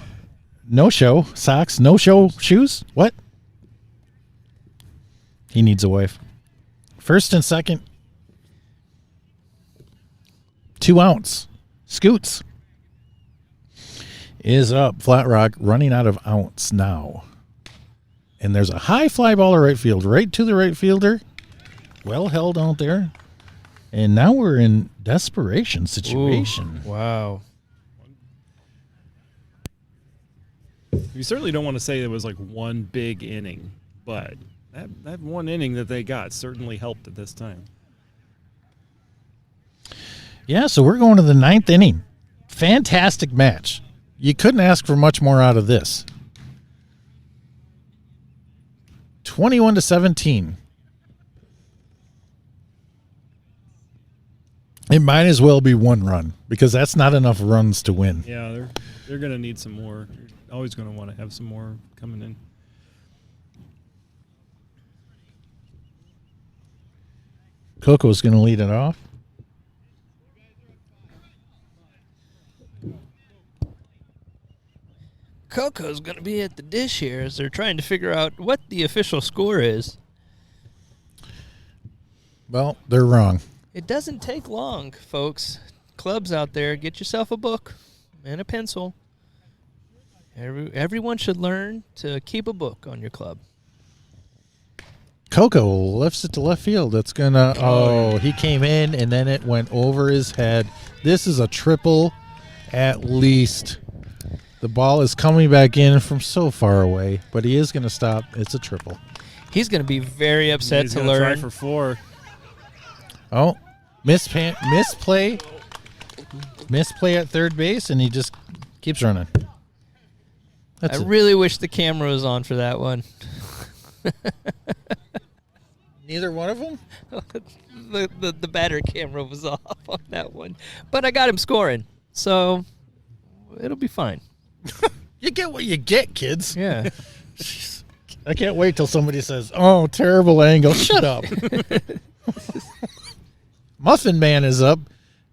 show socks, no show shoes. What? He needs a wife. First and second. 2 ounce. Scoots is up. Flat Rock running out of ounce now. And there's a high fly ball to right field, right to the right fielder. Well held out there. And now we're in desperation situation. Ooh, wow. You certainly don't want to say it was like one big inning, but that one inning that they got certainly helped at this time. Yeah, so we're going to the 9th inning. Fantastic match. You couldn't ask for much more out of this. 21-17. It might as well be 1 run because that's not enough runs to win. Yeah, they're going to need some more. You're always going to want to have some more coming in. Coco's going to lead it off. Coco's going to be at the dish here as they're trying to figure out what the official score is. Well, they're wrong. It doesn't take long, folks. Clubs out there, get yourself a book and a pencil. Everyone should learn to keep a book on your club. Coco lifts it to left field. It's gonna. Oh, he came in and then it went over his head. This is a triple, at least. The ball is coming back in from so far away, but he is gonna stop. It's a triple. He's going to be very upset He's to gonna learn. try for 4. Oh, misplay at third base, and he just keeps running. I really wish the camera was on for that one. Neither one of them. the batter camera was off on that one, but I got him scoring, so it'll be fine. You get what you get, kids. Yeah. I can't wait till somebody says, "Oh, terrible angle." Shut up. Muffin Man is up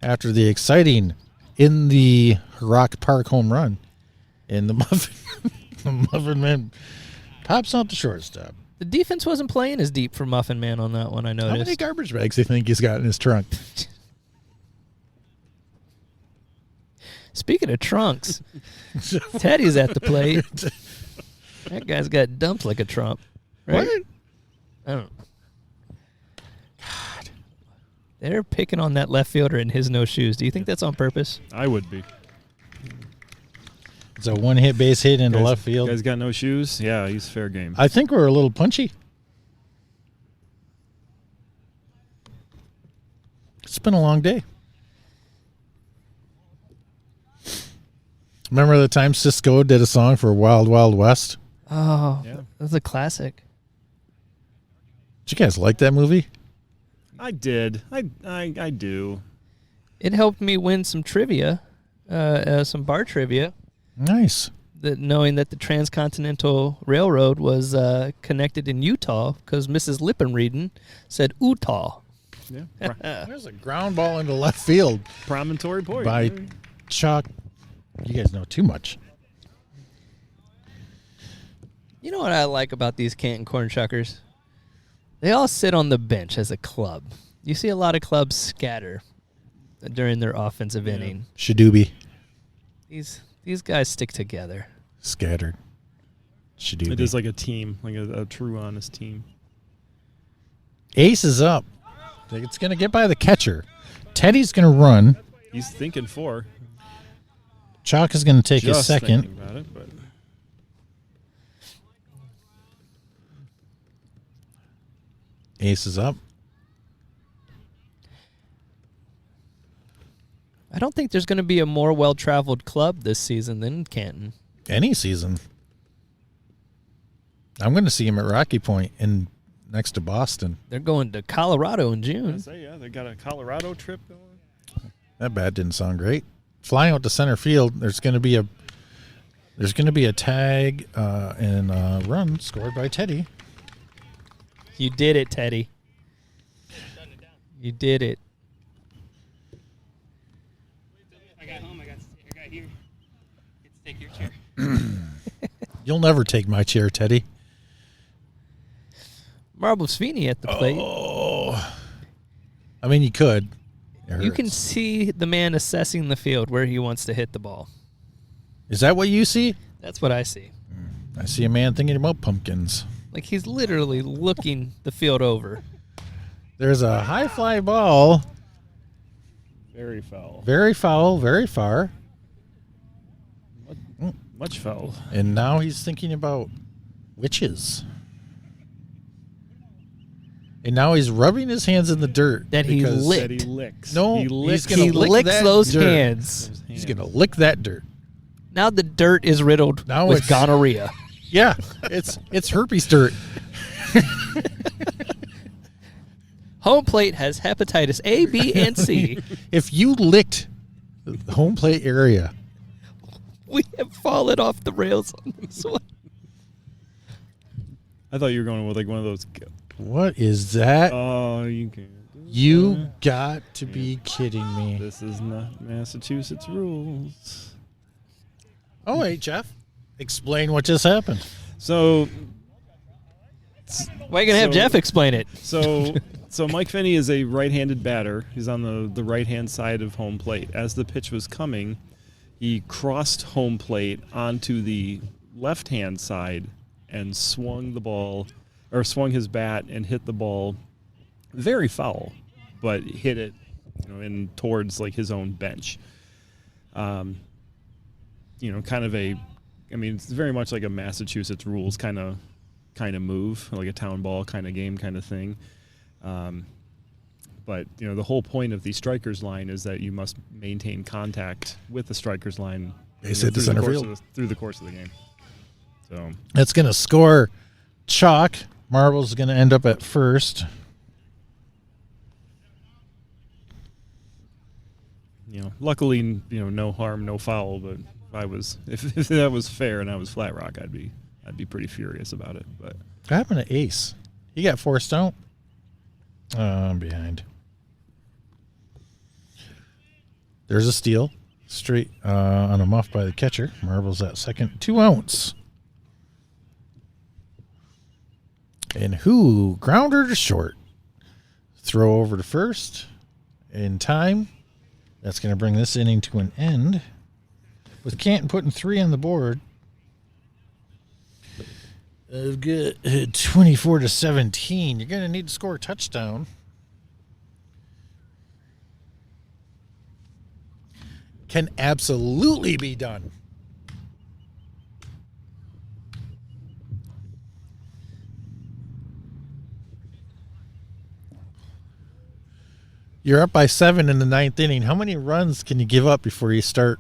after the exciting in the Rock Park home run, and the Muffin Man pops out the shortstop. The defense wasn't playing as deep for Muffin Man on that one, I noticed. How many garbage bags do you think he's got in his trunk? Speaking of trunks, Teddy's at the plate. That guy's got dumped like a trump. Right? What? I don't know. God. They're picking on that left fielder in his no shoes. Do you think that's on purpose? I would be. It's a one-hit base hit into left field. Guy's got no shoes. Yeah, he's fair game. I think we're a little punchy. It's been a long day. Remember the time Cisco did a song for Wild Wild West? Oh, Yeah. that's a classic. Did you guys like that movie? I did. I do. It helped me win some trivia, some bar trivia. Nice. Knowing that the Transcontinental Railroad was connected in Utah because Mrs. Lippenrieden said Utah. Yeah. There's a ground ball into left field Promontory point. by Chuck. You guys know too much. You know what I like about these Canton Corn Shuckers? They all sit on the bench as a club. You see a lot of clubs scatter during their offensive inning. Shadoobie. These guys stick together. Scattered. Shadoobie. It is like a team, like a true, honest team. Ace is up. It's going to get by the catcher. Teddy's going to run. He's thinking 4. Chalk is going to take a Just second. thinking about it, but Ace is up. I don't think there's going to be a more well-traveled club this season than Canton. Any season. I'm going to see him at Rocky Point in next to Boston. They're going to Colorado in I June. say, yeah, they got a Colorado trip going. That bat didn't sound great. Flying out to center field, there's going to be a tag and a run scored by Teddy. You did it, Teddy. You did it. I got home. I got here. Get to take your chair. You'll never take my chair, Teddy. Marble Sweeney at the plate. Oh, I mean, you could. It You can hurts. see the man assessing the field where he wants to hit the ball. Is that what you see? That's what I see. I see a man thinking about pumpkins. Like he's literally looking the field over. There's a high fly ball. Very foul. Very foul, very far. Much foul. And now he's thinking about witches. And now he's rubbing his hands in the dirt. That he because- licked. That he licks. No, he licks. he's gonna He lick licks that those dirt. hands. He's going to lick that dirt. Now the dirt is riddled Now with it's- gonorrhea. Yeah, it's herpes dirt. Home plate has hepatitis A, B, and C. If you licked the home plate area, We have fallen off the rails on this one. I thought you were going with like one of those. what is that? Oh, you can't. do You that. got to be kidding me. This is not Massachusetts rules. Oh, wait, Jeff. Explain what just happened. So Why are you going to have So- Jeff explain it? So Mike Finney is a right-handed batter. He's on the right-hand side of home plate. As the pitch was coming, he crossed home plate onto the left-hand side and swung his bat and hit the ball very foul, but hit it, in towards like his own bench. Kind of it's very much like a Massachusetts rules kind of move, like a town ball kind of game kind of thing. But the whole point of the striker's line is that you must maintain contact with the striker's line Base hit to center field through the course of the game. So that's going to score chalk. Marble's going to end up at first. Luckily, no harm, no foul. But if that was fair and I was Flat Rock, I'd be pretty furious about it. But What happened to Ace? He got forced out. I'm behind. There's a steal. Straight on a muff by the catcher. Marble's at second. 2 outs. And who? Grounder to short. Throw over to first. In time. That's going to bring this inning to an end. With Canton putting 3 on the board. I've got 24-17. You're going to need to score a touchdown. Can absolutely be done. You're up by 7 in the 9th inning. How many runs can you give up before you start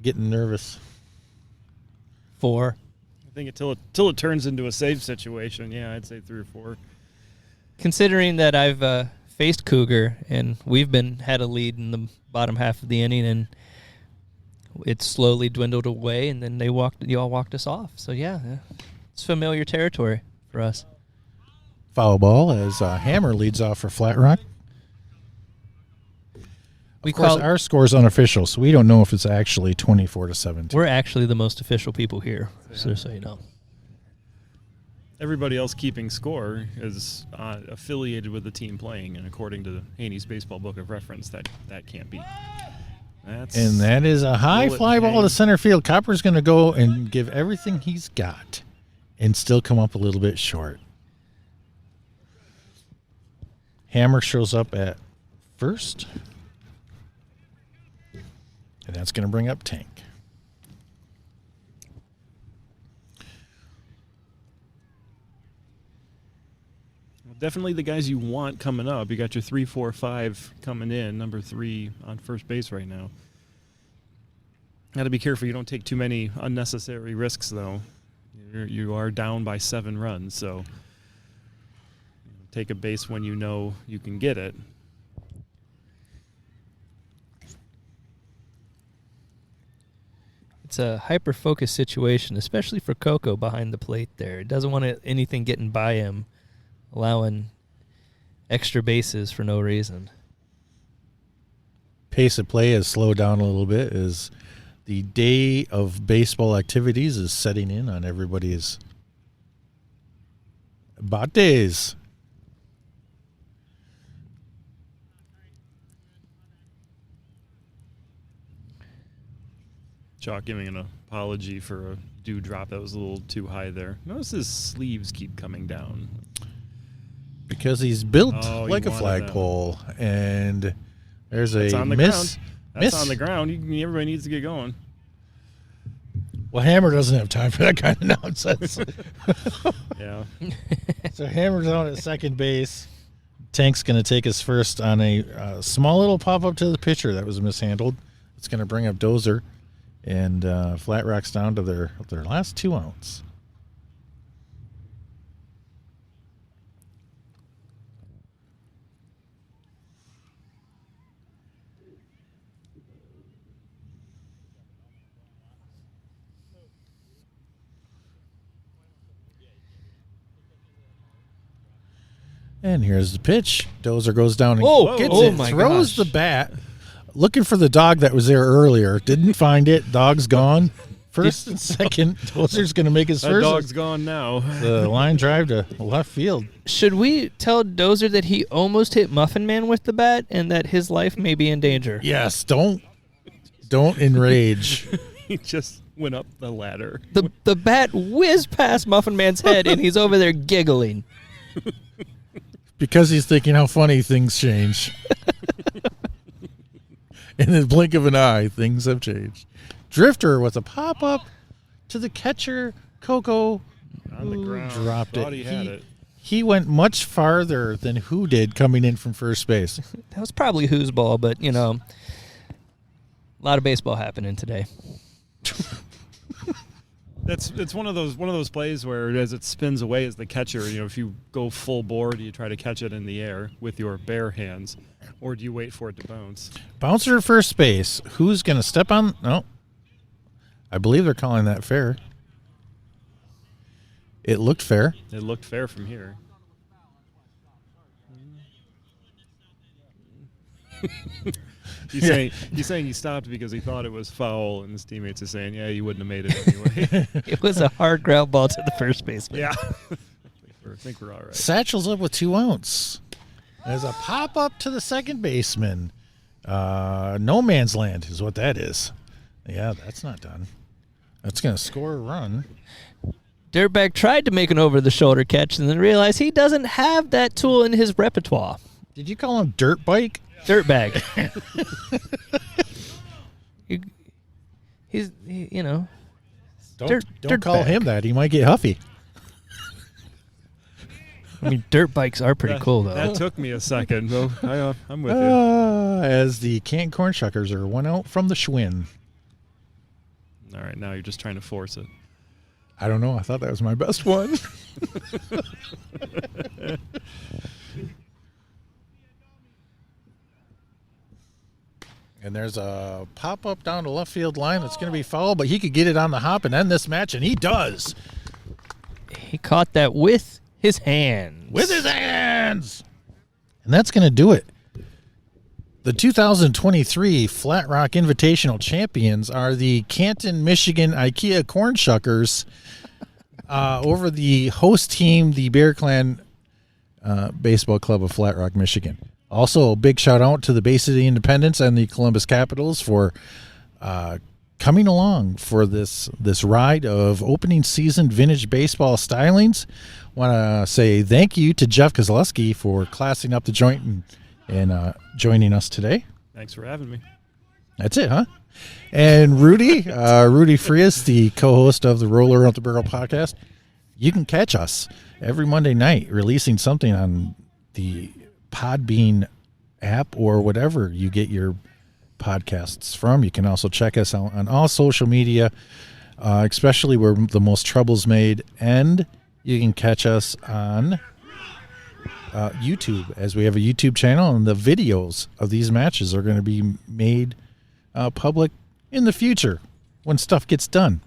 getting nervous? 4. I think until it turns into a save situation, I'd say 3 or 4. Considering that I've faced Cougar and we've had a lead in the bottom half of the inning and it slowly dwindled away and then you all walked us off. So it's familiar territory for us. Foul ball as Hammer leads off for Flat Rock. Of course, our score is unofficial, so we don't know if it's actually 24-17. We're actually the most official people here, so you know. Everybody else keeping score is affiliated with the team playing, and according to Haney's Baseball Book of Reference, that can't be. And that is a high fly ball to center field. Copper's going to go and give everything he's got and still come up a little bit short. Hammer shows up at first. And that's going to bring up Tank. Definitely the guys you want coming up. You got your 3, 4, 5 coming in. Number 3 on first base right now. Got to be careful you don't take too many unnecessary risks, though. You are down by 7 runs, so take a base when you know you can get it. It's a hyper-focused situation, especially for Coco behind the plate there. He doesn't want anything getting by him, allowing extra bases for no reason. Pace of play has slowed down a little bit as the day of baseball activities is setting in on everybody's bates. Chalk giving an apology for a dewdrop that was a little too high there. Notice his sleeves keep coming down. Because he's built Oh, like a you wanted flagpole. And there's a That's on the miss. ground. That's on the ground. Everybody needs to get going. Well, Hammer doesn't have time for that kind of nonsense. Yeah. So Hammer's out at second base. Tank's going to take his first on a small little pop-up to the pitcher that was mishandled. It's going to bring up Dozer. And Flat Rock's down to their last 2 outs. And here's the pitch. Dozer goes down and gets it, throws the bat. Looking for the dog that was there earlier. Didn't find it. Dog's gone. First and second. Dozer's going to make his That first. dog's gone now. The line drive to left field. Should we tell Dozer that he almost hit Muffin Man with the bat and that his life may be in danger? Yes, don't enrage. He just went up the ladder. The bat whizzed past Muffin Man's head, and he's over there giggling. Because he's thinking how funny things change. In the blink of an eye, things have changed. Drifter with a pop-up to the catcher, Coco. On the ground. Dropped Thought it. he had it. He went much farther than Who did coming in from first base. That was probably whose ball, but, you know, a lot of baseball happening today. It's one of those plays where as it spins away as the catcher, you know, if you go full bore, do you try to catch it in the air with your bare hands, or do you wait for it to bounce? Bouncer at first base. Who's going to step on? No. I believe they're calling that fair. It looked fair. It looked fair from here. He's saying he stopped because he thought it was foul, and his teammates are saying, yeah, you wouldn't have made it anyway. It was a hard ground ball to the first baseman. Yeah. I think we're all right. Satchel's up with 2 outs. There's a pop-up to the second baseman. No man's land is what that is. Yeah, that's not done. That's going to score a run. Dirtbag tried to make an over-the-shoulder catch and then realized he doesn't have that tool in his repertoire. Did you call him Dirt Bike? Dirtbag. He's you know. Don't call him that. He might get huffy. I mean, dirt bikes are pretty cool, though. That took me a second. Though. I'm with you. As the Canton Corn Shuckers are 1 out from the Schwinn. All right, now you're just trying to force it. I don't know. I thought that was my best one. And there's a pop-up down the left field line that's going to be foul, but he could get it on the hop and end this match, and he does. He caught that with his hands. With his hands! And that's going to do it. The 2023 Flat Rock Invitational champions are the Canton, Michigan IKEA Corn Shuckers over the host team, the Bear Clan Baseball Club of Flat Rock, Michigan. Also, a big shout out to the Bay City Independents and the Columbus Capitals for coming along for this ride of opening season vintage baseball stylings. Want to say thank you to Jeff Kozlowski for classing up the joint and joining us today. Thanks for having me. That's it, huh? And Rudy Frias, the co-host of the Roller Out the Barrel podcast. You can catch us every Monday night releasing something on the Podbean app or whatever you get your podcasts from. You can also check us out on all social media, especially where the most trouble's made. And you can catch us on YouTube, as we have a YouTube channel, and the videos of these matches are going to be made public in the future when stuff gets done.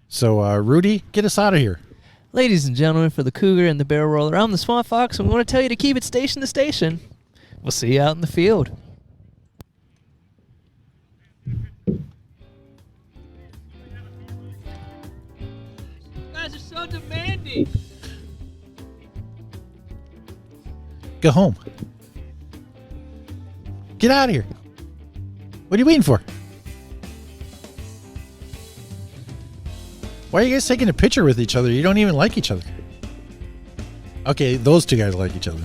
So, Rudy, get us out of here. Ladies and gentlemen, for the Cougar and the Barrel Roller, I'm the Swamp Fox, and we want to tell you to keep it station to station. We'll see you out in the field. You guys are so demanding. Go home. Get out of here. What are you waiting for? Why are you guys taking a picture with each other? You don't even like each other. Okay, those two guys like each other.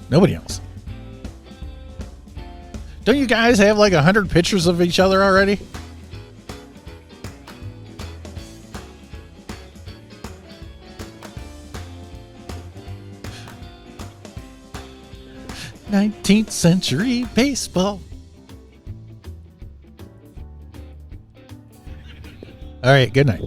Nobody else. Don't you guys have like 100 pictures of each other already? '19th century baseball. All right, good night.